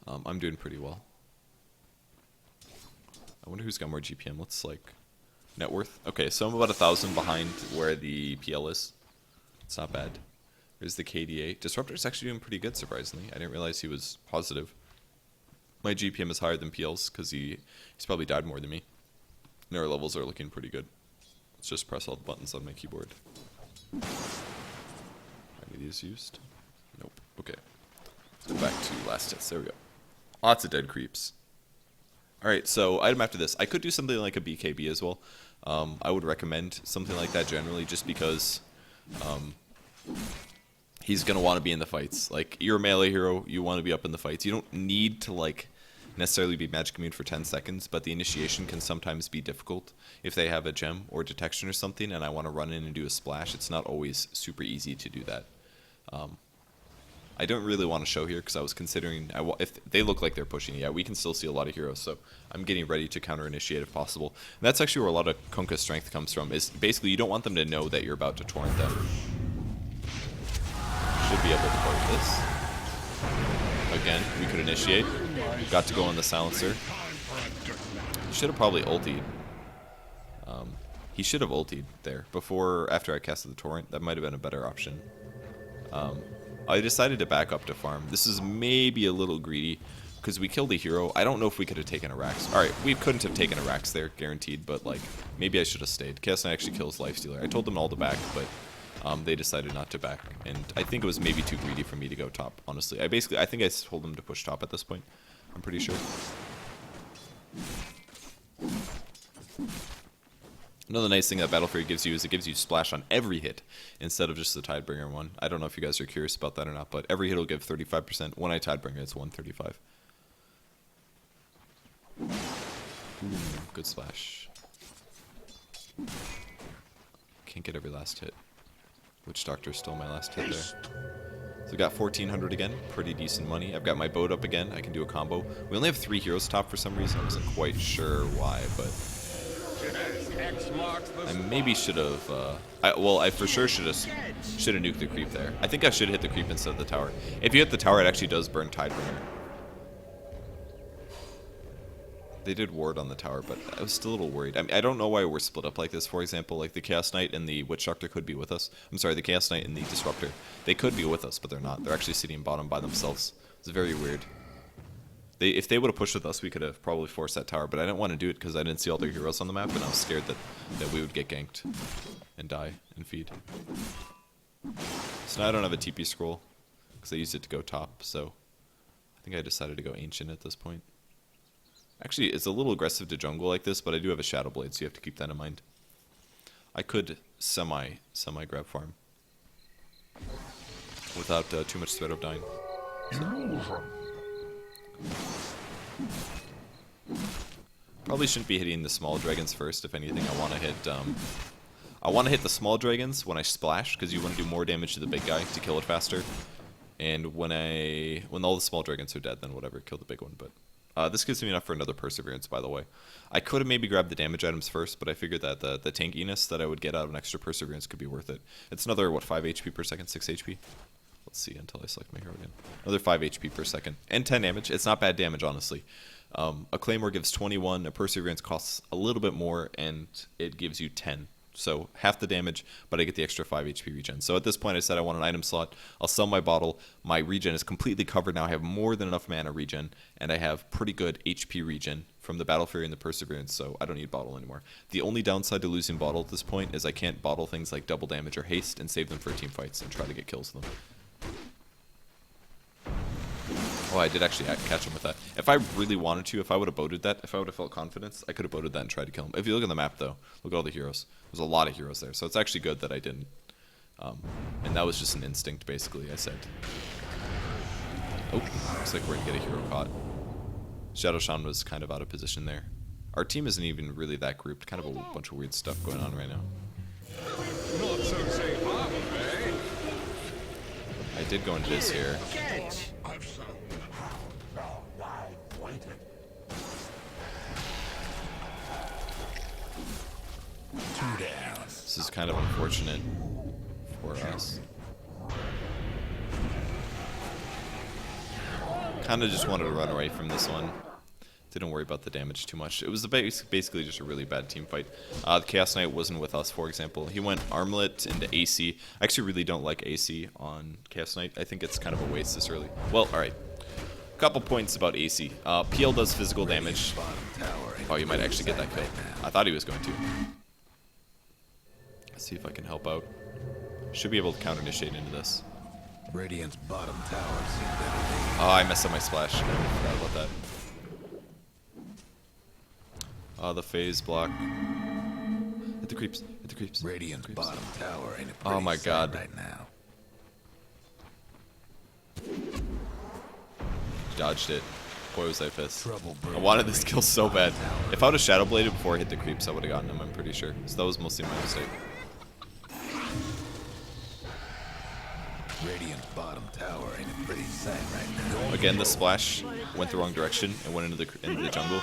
Speaker 1: I'm doing pretty well. I wonder who's got more GPM. Let's, like, net worth. Okay, so I'm about 1,000 behind where the PL is. It's not bad. There's the KDA. Disruptor's actually doing pretty good, surprisingly. I didn't realize he was positive. My GPM is higher than PL's because he's probably died more than me. And our levels are looking pretty good. Let's just press all the buttons on my keyboard. Any of these used? Nope. Okay. Let's go back to last hits. There we go. Lots of dead creeps. Alright, so item after this. I could do something like a BKB as well. I would recommend something like that generally just because he's going to want to be in the fights. Like, you're a melee hero, you want to be up in the fights. You don't need to, like, necessarily be magic immune for 10 seconds, but the initiation can sometimes be difficult if they have a gem or detection or something, and I want to run in and do a splash. It's not always super easy to do that. I don't really want to show here because I was considering if they look like they're pushing. Yeah, we can still see a lot of heroes, so I'm getting ready to counter initiate if possible. And that's actually where a lot of Kunkka's strength comes from. Is basically you don't want them to know that you're about to torrent them. Should be able to hold this. Again, we could initiate. Got to go on the silencer. He should have probably ultied. He should have ultied there after I casted the torrent. That might have been a better option. I decided to back up to farm. This is maybe a little greedy because we killed a hero. I don't know if we could have taken a Rax. Alright, we couldn't have taken a Rax there, guaranteed, but like maybe I should have stayed. Chaos Knight actually kills Lifestealer. I told them all to back, but they decided not to back. And I think it was maybe too greedy for me to go top, honestly. I think I told them to push top at this point. I'm pretty sure. Another nice thing that Battle Fury gives you is it gives you splash on every hit instead of just the Tidebringer one. I don't know if you guys are curious about that or not, but every hit will give 35%. When I Tidebringer, it's 135. Ooh, good splash. Can't get every last hit. Witch Doctor stole my last hit there. So we got 1,400 again, pretty decent money. I've got my boat up again. I can do a combo. We only have 3 heroes top for some reason. I wasn't quite sure why, but I maybe should have. I for sure should have nuked the creep there. I think I should hit the creep instead of the tower. If you hit the tower, it actually does burn Tidebringer. They did ward on the tower, but I was still a little worried. I mean, I don't know why we're split up like this. For example, like the Chaos Knight and the Witch Doctor could be with us. I'm sorry, the Chaos Knight and the Disruptor. They could be with us, but they're not. They're actually sitting bottom by themselves. It's very weird. If they would have pushed with us, we could have probably forced that tower, but I didn't want to do it because I didn't see all their heroes on the map, and I was scared that we would get ganked and die and feed. So now I don't have a TP scroll because I used it to go top, so I think I decided to go Ancient at this point. Actually, it's a little aggressive to jungle like this, but I do have a Shadow Blade, so you have to keep that in mind. I could semi-grab farm without too much threat of dying. So. Probably shouldn't be hitting the small dragons first. If anything, I want to hit the small dragons when I splash, because you want to do more damage to the big guy to kill it faster. And when all the small dragons are dead, then whatever, kill the big one. But this gives me enough for another Perseverance, by the way. I could have maybe grabbed the damage items first, but I figured that the tankiness that I would get out of an extra Perseverance could be worth it. It's another, what, 5 HP per second? 6 HP? Let's see until I select my hero again. Another 5 HP per second. And 10 damage. It's not bad damage, honestly. A Claymore gives 21, a Perseverance costs a little bit more, and it gives you 10. So half the damage, but I get the extra 5 HP regen. So at this point I said I want an item slot. I'll sell my bottle. My regen is completely covered now. I have more than enough mana regen, and I have pretty good HP regen from the Battle Fury and the Perseverance, so I don't need bottle anymore. The only downside to losing bottle at this point is I can't bottle things like double damage or haste and save them for team fights and try to get kills with them. Oh, I did actually catch him with that. If I really wanted to, if I would have boated that, if I would have felt confidence, I could have boated that and tried to kill him. If you look at the map, though, look at all the heroes. There's a lot of heroes there, so it's actually good that I didn't. And that was just an instinct, basically, I said. Oh, looks like we're going to get a hero caught. Shadow Shan was kind of out of position there. Our team isn't even really that grouped. Kind of a bunch of weird stuff going on right now.
Speaker 2: Not so safe harbor, eh?
Speaker 1: I did go into this here.
Speaker 3: Two down.
Speaker 1: This is kind of unfortunate for us. Kind of just wanted to run away from this one. Didn't worry about the damage too much. It was basically just a really bad team fight. The Chaos Knight wasn't with us, for example. He went Armlet into AC. I actually really don't like AC on Chaos Knight. I think it's kind of a waste this early. Well, alright. Couple points about AC. PL does physical damage. Oh, you might actually get that kill. I thought he was going to. Let's see if I can help out. Should be able to counter-initiate into this.
Speaker 3: Radiant's bottom tower seems everything.
Speaker 1: Oh, I messed up my splash. I forgot about that. The phase block. Hit the creeps. Hit the creeps.
Speaker 3: Radiant's
Speaker 1: Creeps.
Speaker 3: bottom tower ain't a
Speaker 1: Oh my
Speaker 3: pretty sight
Speaker 1: God.
Speaker 3: right now.
Speaker 1: Dodged it. Boy, was I pissed.
Speaker 3: Trouble
Speaker 1: I
Speaker 3: brewing.
Speaker 1: wanted this kill so bad. If I would have Shadow Bladed before I hit the creeps, I would have gotten him, I'm pretty sure. So that was mostly my mistake.
Speaker 3: Radiant's bottom tower ain't a pretty sight right now.
Speaker 1: Again, the splash went the wrong direction and went into the jungle.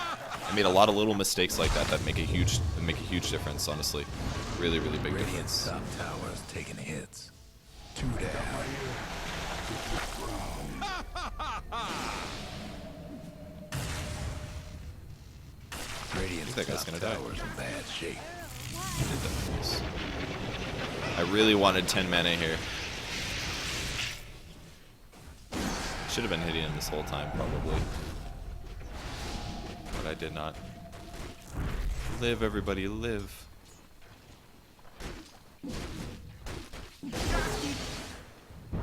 Speaker 1: I made a lot of little mistakes like that that make a huge difference, honestly. Really, really big
Speaker 3: Radiant's
Speaker 1: difference.
Speaker 3: top tower's taking hits. Two down. Radiant's
Speaker 1: that guy's
Speaker 3: top
Speaker 1: gonna die.
Speaker 3: tower's in bad shape.
Speaker 1: I really wanted 10 mana here. Should have been hitting him this whole time, probably. But I did not. Live, everybody, live.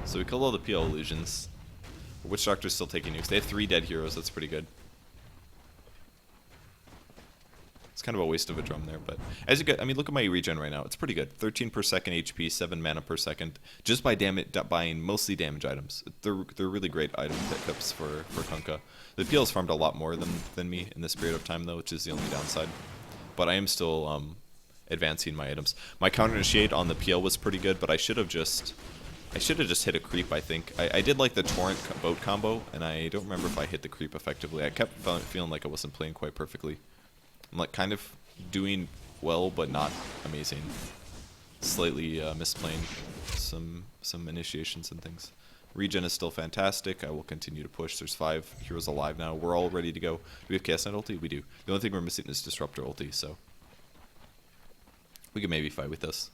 Speaker 1: So we killed all the PL illusions. Witch Doctor's still taking nukes. They have 3 dead heroes, that's pretty good. It's kind of a waste of a drum there, but as you get, I mean, look at my regen right now. It's pretty good. 13 per second HP, 7 mana per second, just by buying mostly damage items. They're really great item pickups for Kunkka. The PL's farmed a lot more than me in this period of time though, which is the only downside. But I am still advancing my items. My counter initiate on the PL was pretty good, but I should have just hit a creep, I think. I did like the torrent boat combo, and I don't remember if I hit the creep effectively. I kept feeling like I wasn't playing quite perfectly. I'm like kind of doing well, but not amazing. Slightly misplaying some initiations and things. Regen is still fantastic. I will continue to push. There's 5 heroes alive now. We're all ready to go. Do we have Chaos Knight ulti? We do. The only thing we're missing is Disruptor ulti, so we could maybe fight with this.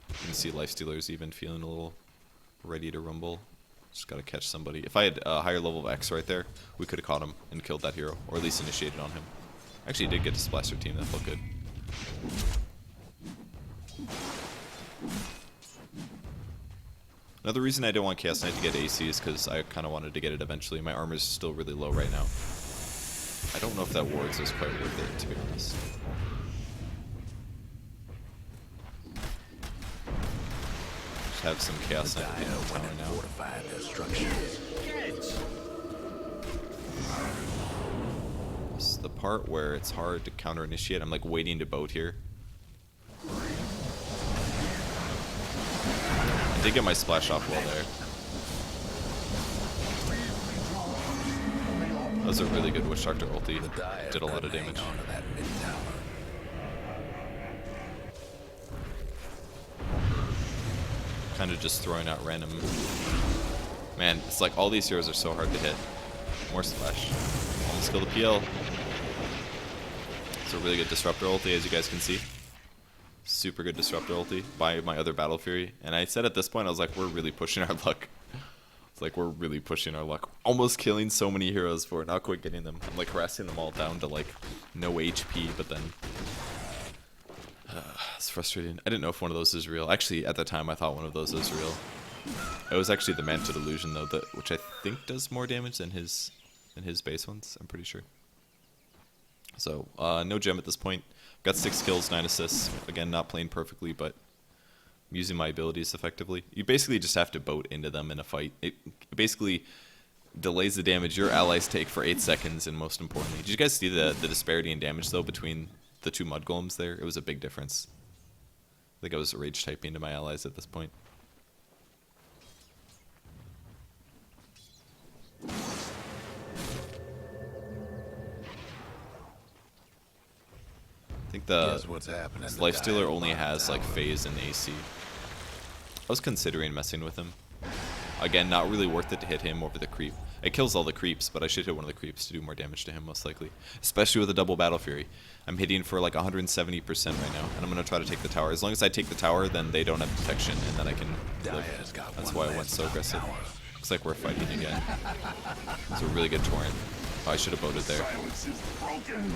Speaker 1: You can see Lifestealer's even feeling a little ready to rumble. Just gotta catch somebody. If I had a higher level of X right there, we could have caught him and killed that hero, or at least initiated on him. Actually, did get to splash their team. That felt good. Another reason I don't want Chaos Knight to get AC is because I kind of wanted to get it eventually. My armor's still really low right now. I don't know if that wards is quite worth it, to be honest. Just have some Chaos Knight in the tower now.
Speaker 3: Fortify their structures.
Speaker 1: This is the part where it's hard to counter initiate. I'm like waiting to boat here. I did get my splash off well there. That was a really good Witch Doctor ulti. Did a lot of damage. Kind of just throwing out random. Man, it's like all these heroes are so hard to hit. More splash. Almost kill the PL. It's a really good Disruptor ulti, as you guys can see. Super good Disruptor ulti by my other Battle Fury. And I said at this point, I was like, we're really pushing our luck. It's like, we're really pushing our luck. Almost killing so many heroes for not quite getting them. I'm like harassing them all down to like no HP, but then it's frustrating. I didn't know if one of those is real. Actually, at the time, I thought one of those was real. It was actually the Manted Illusion though, which I think does more damage than his base ones. I'm pretty sure. So no gem at this point. Got 6 kills, 9 assists. Again, not playing perfectly, but using my abilities effectively. You basically just have to boat into them in a fight. It basically delays the damage your allies take for 8 seconds, and most importantly, did you guys see the disparity in damage though between the 2 mud golems there? It was a big difference. I think I was rage typing to my allies at this point. think the
Speaker 3: Guess what's happening to
Speaker 1: Lifestealer
Speaker 3: Dire
Speaker 1: only
Speaker 3: Bond
Speaker 1: has like
Speaker 3: Tower?
Speaker 1: phase and AC. I was considering messing with him. Again, not really worth it to hit him over the creep. It kills all the creeps, but I should hit one of the creeps to do more damage to him, most likely. Especially with a double Battle Fury. I'm hitting for like 170% right now, and I'm going to try to take the tower. As long as I take the tower, then they don't have detection, and then I can live.
Speaker 3: Dire's got
Speaker 1: That's
Speaker 3: one
Speaker 1: why I went so
Speaker 3: last
Speaker 1: aggressive.
Speaker 3: tower.
Speaker 1: Looks like we're fighting again. It's a really good torrent. Oh, I should have boated there.
Speaker 2: Silence is broken.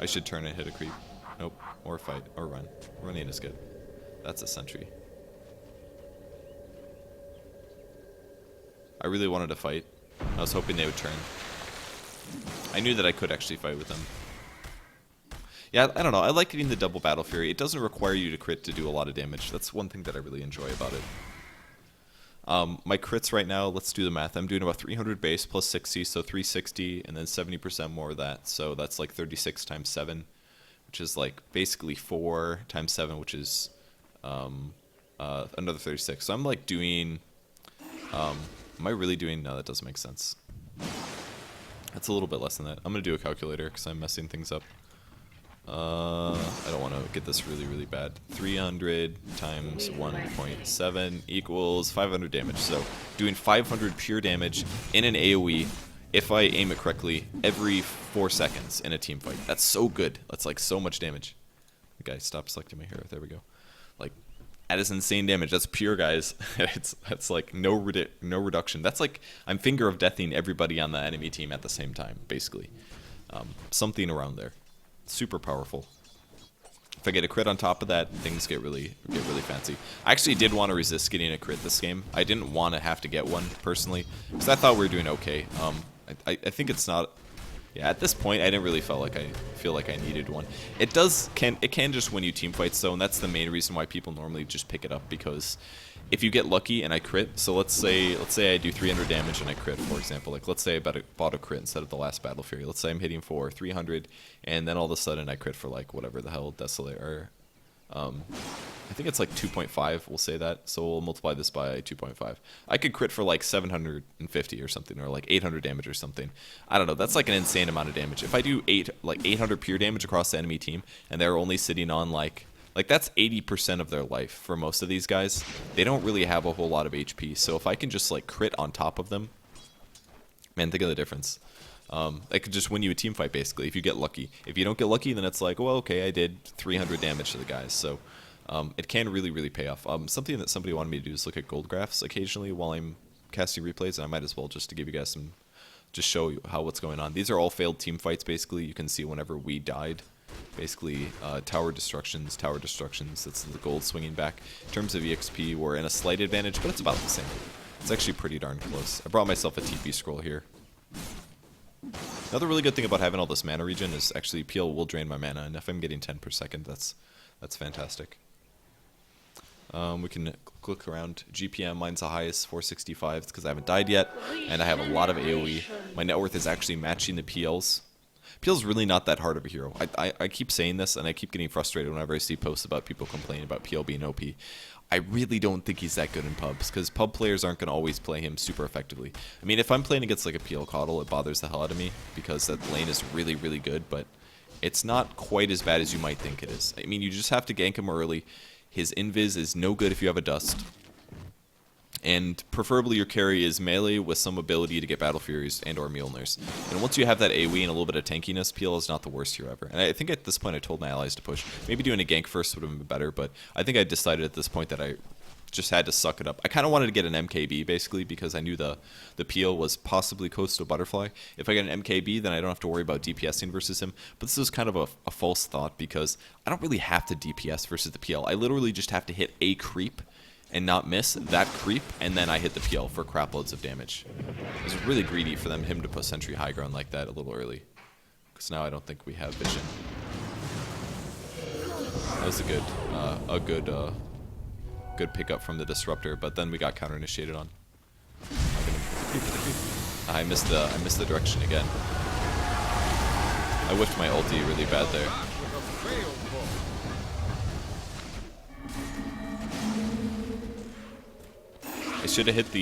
Speaker 1: I should turn and hit a creep. Nope. Or fight. Or run. Running is good. That's a sentry. I really wanted to fight. I was hoping they would turn. I knew that I could actually fight with them. Yeah, I don't know. I like getting the double Battle Fury. It doesn't require you to crit to do a lot of damage. That's one thing that I really enjoy about it. My crits right now, let's do the math. I'm doing about 300 base plus 60, so 360, and then 70% more of that. So that's like 36 times 7, which is like basically 4 times 7, which is another 36. So I'm like doing... am I really doing... No, that doesn't make sense. That's a little bit less than that. I'm going to do a calculator because I'm messing things up. I don't want to get this really, really bad. 300 times 1.7 equals 500 damage. So doing 500 pure damage in an AoE, if I aim it correctly, every 4 seconds in a team fight. That's so good. That's like so much damage. Okay, stop selecting my hero. There we go. Like, that is insane damage. That's pure, guys. That's like no reduction. That's like I'm finger of deathing everybody on the enemy team at the same time, basically. Something around there. Super powerful. If I get a crit on top of that, things get really fancy. I actually did want to resist getting a crit this game. I didn't want to have to get one personally because I thought we were doing okay. I think it's not. Yeah, at this point, I didn't really feel like I needed one. It can just win you team fights though, and that's the main reason why people normally just pick it up, because if you get lucky and I crit, so let's say I do 300 damage and I crit, for example. Like let's say I bought a crit instead of the last Battle Fury. Let's say I'm hitting for 300, and then all of a sudden I crit for like whatever the hell Desolate or I think it's like 2.5. We'll say that, so we'll multiply this by 2.5. I could crit for like 750 or something, or like 800 damage or something. I don't know. That's like an insane amount of damage. If I do 800 pure damage across the enemy team, and they're only sitting on like that's 80% of their life for most of these guys. They don't really have a whole lot of HP. So if I can just like crit on top of them, man, think of the difference. I could just win you a team fight basically if you get lucky. If you don't get lucky, then it's like, well, okay, I did 300 damage to the guys. So it can really pay off. Something that somebody wanted me to do is look at gold graphs occasionally while I'm casting replays, and I might as well just to give you guys some, just show you what's going on. These are all failed team fights basically. You can see whenever we died. Basically, tower destructions, that's the gold swinging back. In terms of EXP, we're in a slight advantage, but it's about the same. It's actually pretty darn close. I brought myself a TP scroll here. Another really good thing about having all this mana regen is actually PL will drain my mana, and if I'm getting 10 per second, that's fantastic. We can click around. GPM, mine's the highest, 465. It's because I haven't died yet, and I have a lot of AoE. My net worth is actually matching the PL's. PL's really not that hard of a hero. I keep saying this, and I keep getting frustrated whenever I see posts about people complaining about PL being OP. I really don't think he's that good in pubs, because pub players aren't going to always play him super effectively. I mean, if I'm playing against like a PL Coddle, it bothers the hell out of me, because that lane is really good, but it's not quite as bad as you might think it is. I mean, you just have to gank him early. His invis is no good if you have a dust. And preferably your carry is melee with some ability to get Battle Furies and or Mjolnirs. And once you have that AoE and a little bit of tankiness, PL is not the worst hero ever. And I think at this point I told my allies to push. Maybe doing a gank first would have been better, but I think I decided at this point that I just had to suck it up. I kind of wanted to get an MKB basically because I knew the PL was possibly Coastal Butterfly. If I get an MKB, then I don't have to worry about DPSing versus him. But this is kind of a false thought because I don't really have to DPS versus the PL. I literally just have to hit a creep and not miss that creep, and then I hit the PL for crap loads of damage. It was really greedy for him to put Sentry high ground like that a little early, because now I don't think we have vision. That was a good pickup from the Disruptor, but then we got counter initiated on. I missed the direction again. I whiffed my ulti really bad there. I should have hit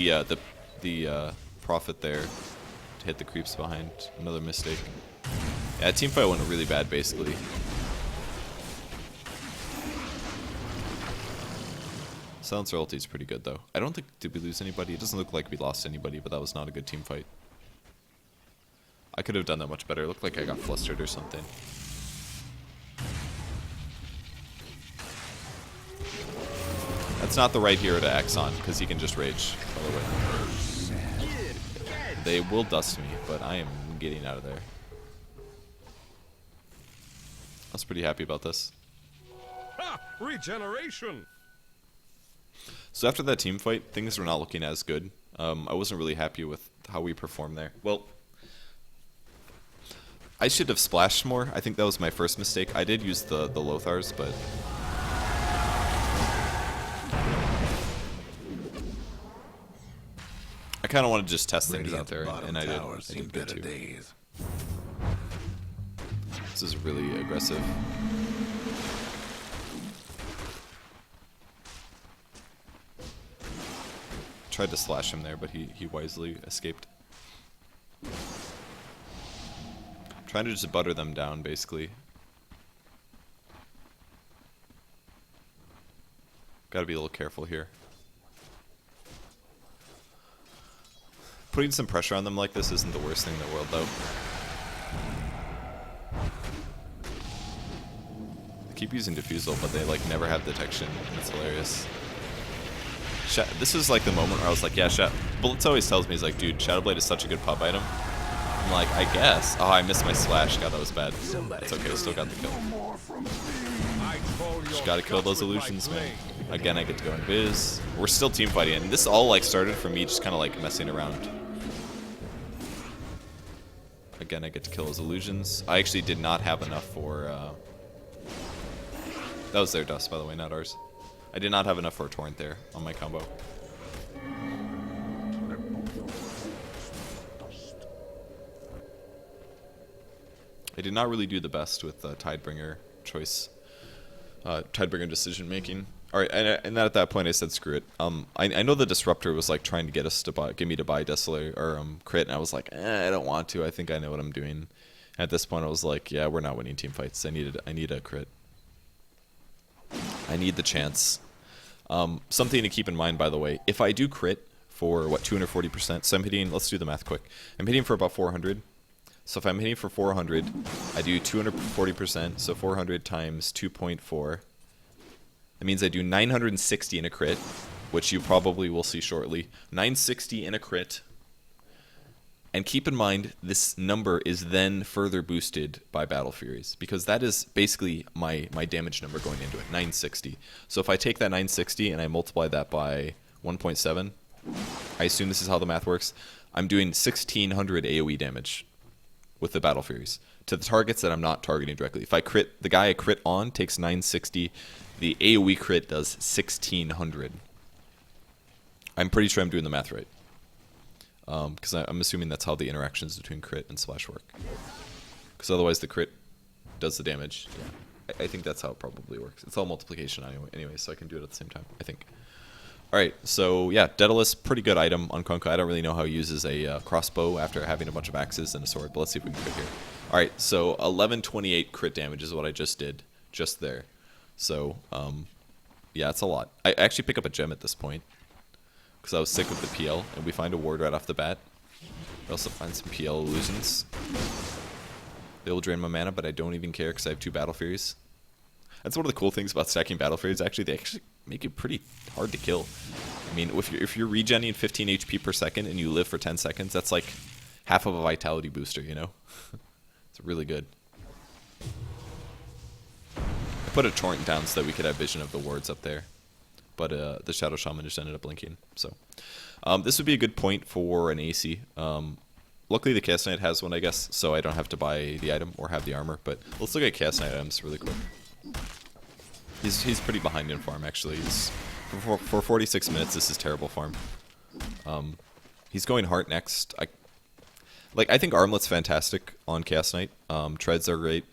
Speaker 1: the Prophet there hit the creeps behind. Another mistake. Yeah, team fight went really bad, basically. Silence Royalty is pretty good, though. I don't think... Did we lose anybody? It doesn't look like we lost anybody, but that was not a good team fight. I could have done that much better. It looked like I got flustered or something. That's not the right hero to Axe on, because he can just rage, by the way. They will dust me, but I am getting out of there. I was pretty happy about this.
Speaker 2: Ha! Regeneration!
Speaker 1: So after that team fight, things were not looking as good. I wasn't really happy with how we performed there. Well, I should have splashed more. I think that was my first mistake. I did use the Lothars, but... I kind of wanted to just test things out there, and I didn't get to. This is really aggressive. Tried to slash him there, but he wisely escaped. Trying to just butter them down, basically. Gotta be a little careful here. Putting some pressure on them like this isn't the worst thing in the world, though. I keep using Diffusal, but they like never have detection. It's hilarious. This is like the moment where I was like, yeah, Bullets always tells me, he's like, dude, Shadowblade is such a good pop item. I'm like, I guess. Oh, I missed my slash. God, that was bad. It's okay, still got the kill. Just gotta kill those illusions, man. Again, I get to go invis. We're still team fighting, and this all like started from me just kind of like messing around. Again, I get to kill those illusions. I actually did not have enough for... That was their dust, by the way, not ours. I did not have enough for a torrent there on my combo. I did not really do the best with Tidebringer choice. Tidebringer decision making. Alright, and at that point I said screw it. I know the Disruptor was like trying to get us to get me to buy Desolate or crit, and I was like, I don't want to. I think I know what I'm doing. At this point I was like, yeah, we're not winning team fights. I need a crit. I need the chance. Something to keep in mind, by the way, if I do crit for, what, 240%, so I'm hitting, let's do the math quick. I'm hitting for about 400. So if I'm hitting for 400, I do 240%, so 400 times 2.4. That means I do 960 in a crit, which you probably will see shortly. 960 in a crit. And keep in mind, this number is then further boosted by Battle Furies, because that is basically my damage number going into it, 960. So if I take that 960 and I multiply that by 1.7, I assume this is how the math works, I'm doing 1600 AoE damage with the Battle Furies to the targets that I'm not targeting directly. If I crit, the guy I crit on takes 960, the AoE crit does 1600. I'm pretty sure I'm doing the math right. Because I'm assuming that's how the interactions between crit and splash work. Because otherwise the crit does the damage. Yeah. I think that's how it probably works. It's all multiplication anyway, so I can do it at the same time, I think. Alright, so yeah, Daedalus, pretty good item on Kunkka. I don't really know how he uses a crossbow after having a bunch of axes and a sword, but let's see if we can crit here. Alright, so 1128 crit damage is what I just did, just there. So, yeah, it's a lot. I actually pick up a gem at this point, because I was sick of the PL, and we find a ward right off the bat. I also find some PL illusions. They will drain my mana, but I don't even care because I have 2 Battle Furies. That's one of the cool things about stacking Battle Furies. Actually, they actually make it pretty hard to kill. I mean, if you're regenning 15 HP per second and you live for 10 seconds, that's like half of a vitality booster, you know? It's really good. I put a torrent down so that we could have vision of the wards up there. But the Shadow Shaman just ended up blinking. So this would be a good point for an AC. Luckily the Chaos Knight has one, I guess, so I don't have to buy the item or have the armor. But let's look at Chaos Knight items really quick. He's pretty behind in farm, actually. For 46 minutes, this is terrible farm. He's going Heart next. I think Armlet's fantastic on Chaos Knight. Treads are great.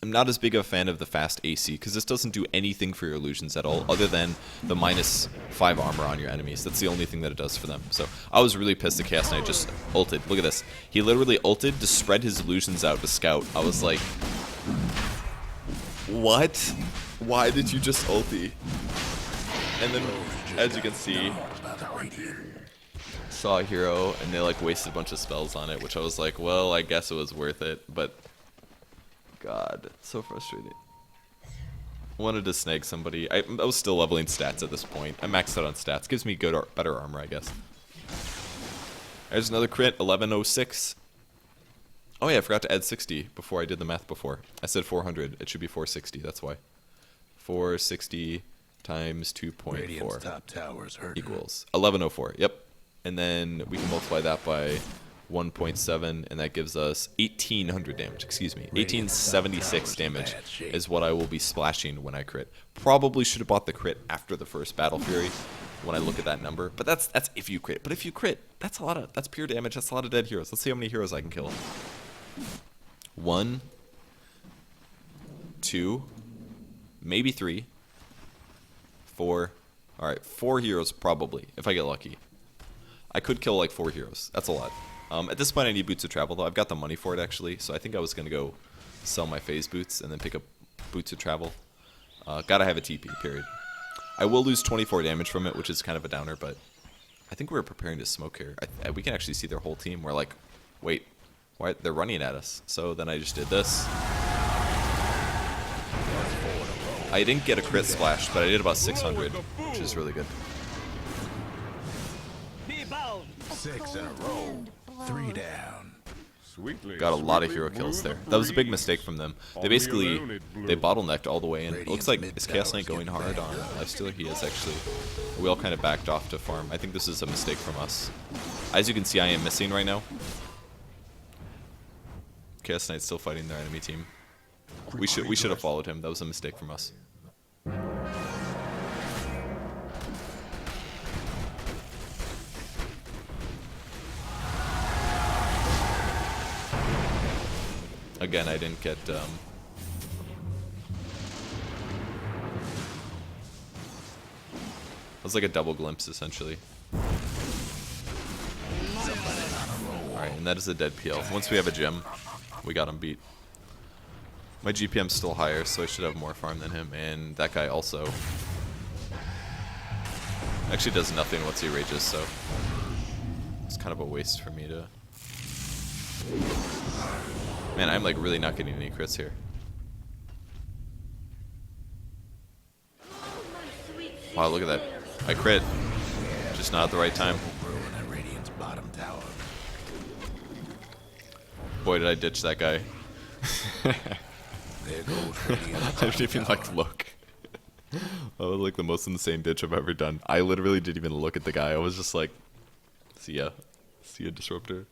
Speaker 1: am not as big of a fan of the fast AC, because this doesn't do anything for your illusions at all, other than the -5 armor on your enemies. That's the only thing that it does for them. So I was really pissed that Chaos Knight just ulted. Look at this. He literally ulted to spread his illusions out to scout. I was like, what? Why did you just ulti? And then, as you can see, saw a hero, and they like wasted a bunch of spells on it, which I was like, well, I guess it was worth it, but God, so frustrating. Wanted to snag somebody. I was still leveling stats at this point. I maxed out on stats. Gives me good, better armor, I guess. There's another crit, 1106. Oh yeah, I forgot to add 60 before I did the math before. I said 400. It should be 460. That's why. 460 times 2.4
Speaker 3: top towers
Speaker 1: equals 1104. Yep. And then we can multiply that by 1.7, and that gives us 1800 damage. Excuse me, 1876 damage is what I will be splashing when I crit. Probably should have bought the crit after the first Battle Fury when I look at that number, but that's if you crit. But if you crit, that's pure damage. That's a lot of dead heroes. Let's see how many heroes I can kill. 1, 2, maybe 3, 4. All right, 4 heroes probably if I get lucky. I could kill like 4 heroes. That's a lot. At this point, I need boots of travel, though. I've got the money for it, actually, so I think I was going to go sell my phase boots and then pick up boots of travel. Gotta have a TP, period. I will lose 24 damage from it, which is kind of a downer, but I think we're preparing to smoke here. We can actually see their whole team. We're like, wait, why? They're running at us. So then I just did this. I didn't get a crit splash, but I did about 600, which is really good.
Speaker 3: 6 in a row. 3 down.
Speaker 2: Sweetly,
Speaker 1: Got a lot of
Speaker 2: sweetly
Speaker 1: hero kills
Speaker 2: blew
Speaker 1: there.
Speaker 2: the
Speaker 1: That was a big
Speaker 2: breeze.
Speaker 1: mistake from them. They
Speaker 2: On
Speaker 1: basically,
Speaker 2: the alone it blew.
Speaker 1: they bottlenecked all the way in. It looks like, is Chaos Knight going hard on Lifestealer? He is actually. We all kind of backed off to farm. I think this is a mistake from us. As you can see, I am missing right now. Chaos Knight's still fighting their enemy team. We should have followed him. That was a mistake from us. Again, I didn't get that was like a double glimpse, essentially. Alright, and that is a dead PL. Once we have a gem, we got him beat. My GPM's still higher, so I should have more farm than him, and that guy also actually does nothing once he rages, so it's kind of a waste for me to... Man, I'm like really not getting any crits here. Wow, look at that. I crit. Just not at the right time. Boy, did I ditch that guy.
Speaker 3: There goes Radiant's
Speaker 1: I didn't even like look. That was like the most insane ditch I've ever done. I literally didn't even look at the guy. I was just like, see ya. See ya, Disruptor.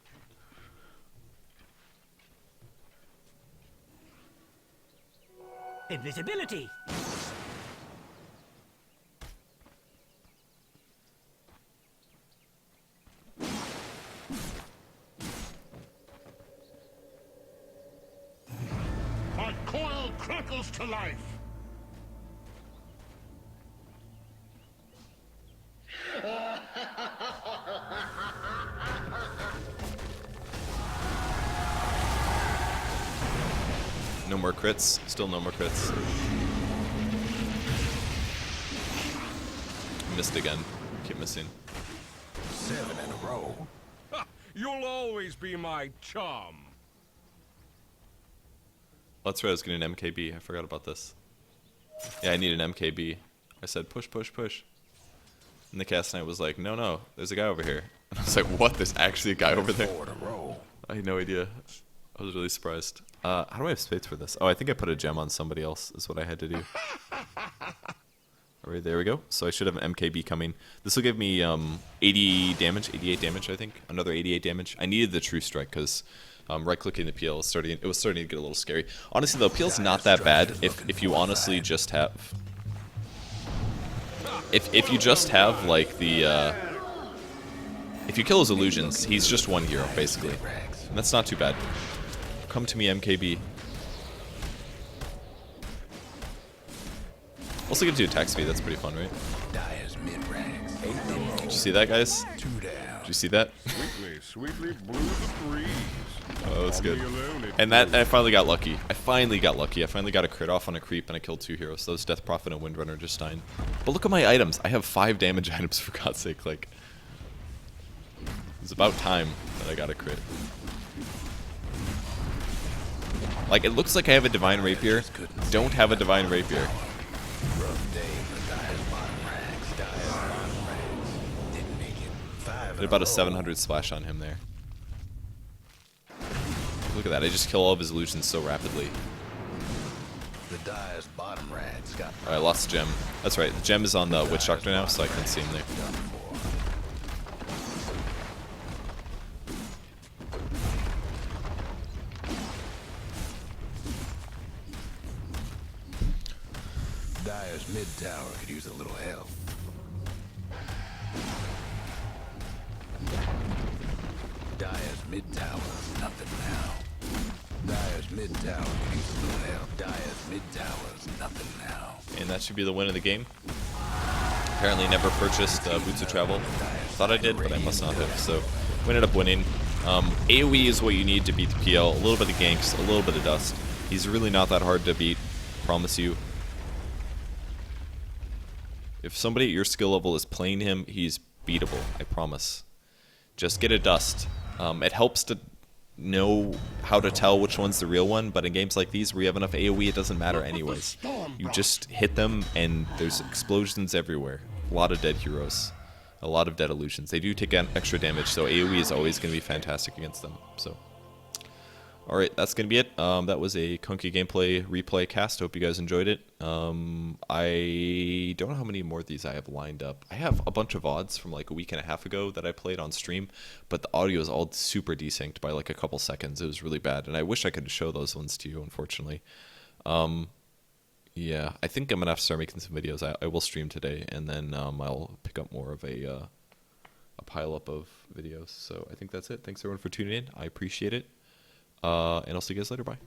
Speaker 4: Invisibility.
Speaker 2: My coil crackles to life.
Speaker 1: No more crits. Still no more crits. Missed again. Keep missing.
Speaker 3: 7 in a row.
Speaker 2: Ha, you'll always be my chum.
Speaker 1: That's right, I was getting an MKB. I forgot about this. Yeah, I need an MKB. I said, push, push, push. And the Cast Knight was like, no, no, there's a guy over here. And I was like, what? There's actually a guy over there?
Speaker 3: 4 in a row.
Speaker 1: I had no idea. I was really surprised. How do I have spades for this? Oh, I think I put a gem on somebody else is what I had to do. Alright, there we go. So I should have an MKB coming. This will give me 80 damage, 88 damage, I think. Another 88 damage. I needed the True Strike because right-clicking the PL was starting to get a little scary. Honestly, though, PL's not that bad if you honestly just have... If you just have, like, the... if you kill his illusions, he's just one hero, basically. And that's not too bad. Come to me, MKB. Also get to attack speed. That's pretty fun, right?
Speaker 3: Dire's mid-ranks. 8 in.
Speaker 1: Did you see that, guys?
Speaker 3: 2 down.
Speaker 1: Did you see that?
Speaker 2: Sweetly, sweetly blew the breeze.
Speaker 1: Oh, that's good.
Speaker 2: All me alone, it
Speaker 1: And that I finally got lucky. I finally got a crit off on a creep, and I killed 2 heroes. Those Death Prophet and Windrunner just died. But look at my items. I have 5 damage items, for God's sake. Like, it's about time that I got a crit. Like, it looks like I have a Divine Rapier. Don't have a Divine Rapier.
Speaker 3: Rough day for Dire's bottom ranks. Dire's bottom ranks. Didn't make it. 5
Speaker 1: Did about a 700 splash on him there. Look at that. I just kill all of his illusions so rapidly.
Speaker 3: The Dire's bottom ranks got
Speaker 1: Alright, I lost the gem. That's right. The gem is on the Witch Doctor now, so I can see him there.
Speaker 3: done for. Dire's mid tower could use a little help. Dire's mid tower is nothing now. Dire's mid tower could use a little help. Dire's mid tower is nothing now.
Speaker 1: And that should be the win of the game. Apparently never purchased Boots of Travel. Thought I did, but I must not have. So we ended up winning. AoE is what you need to beat the PL. A little bit of ganks, a little bit of dust. He's really not that hard to beat, promise you. If somebody at your skill level is playing him, he's beatable, I promise. Just get a dust. It helps to know how to tell which one's the real one, but in games like these where you have enough AoE, it doesn't matter anyways. You just hit them and there's explosions everywhere. A lot of dead heroes. A lot of dead illusions. They do take extra damage, so AoE is always going to be fantastic against them. So, alright, that's going to be it. That was a Kunkka gameplay replay cast. Hope you guys enjoyed it. I don't know how many more of these I have lined up. I have a bunch of VODs from like a week and a half ago that I played on stream, but the audio is all super desynced by like a couple seconds. It was really bad, and I wish I could show those ones to you, unfortunately. Yeah, I think I'm going to have to start making some videos. I will stream today, and then I'll pick up more of a pile-up of videos. So I think that's it. Thanks, everyone, for tuning in. I appreciate it. And I'll see you guys later. Bye.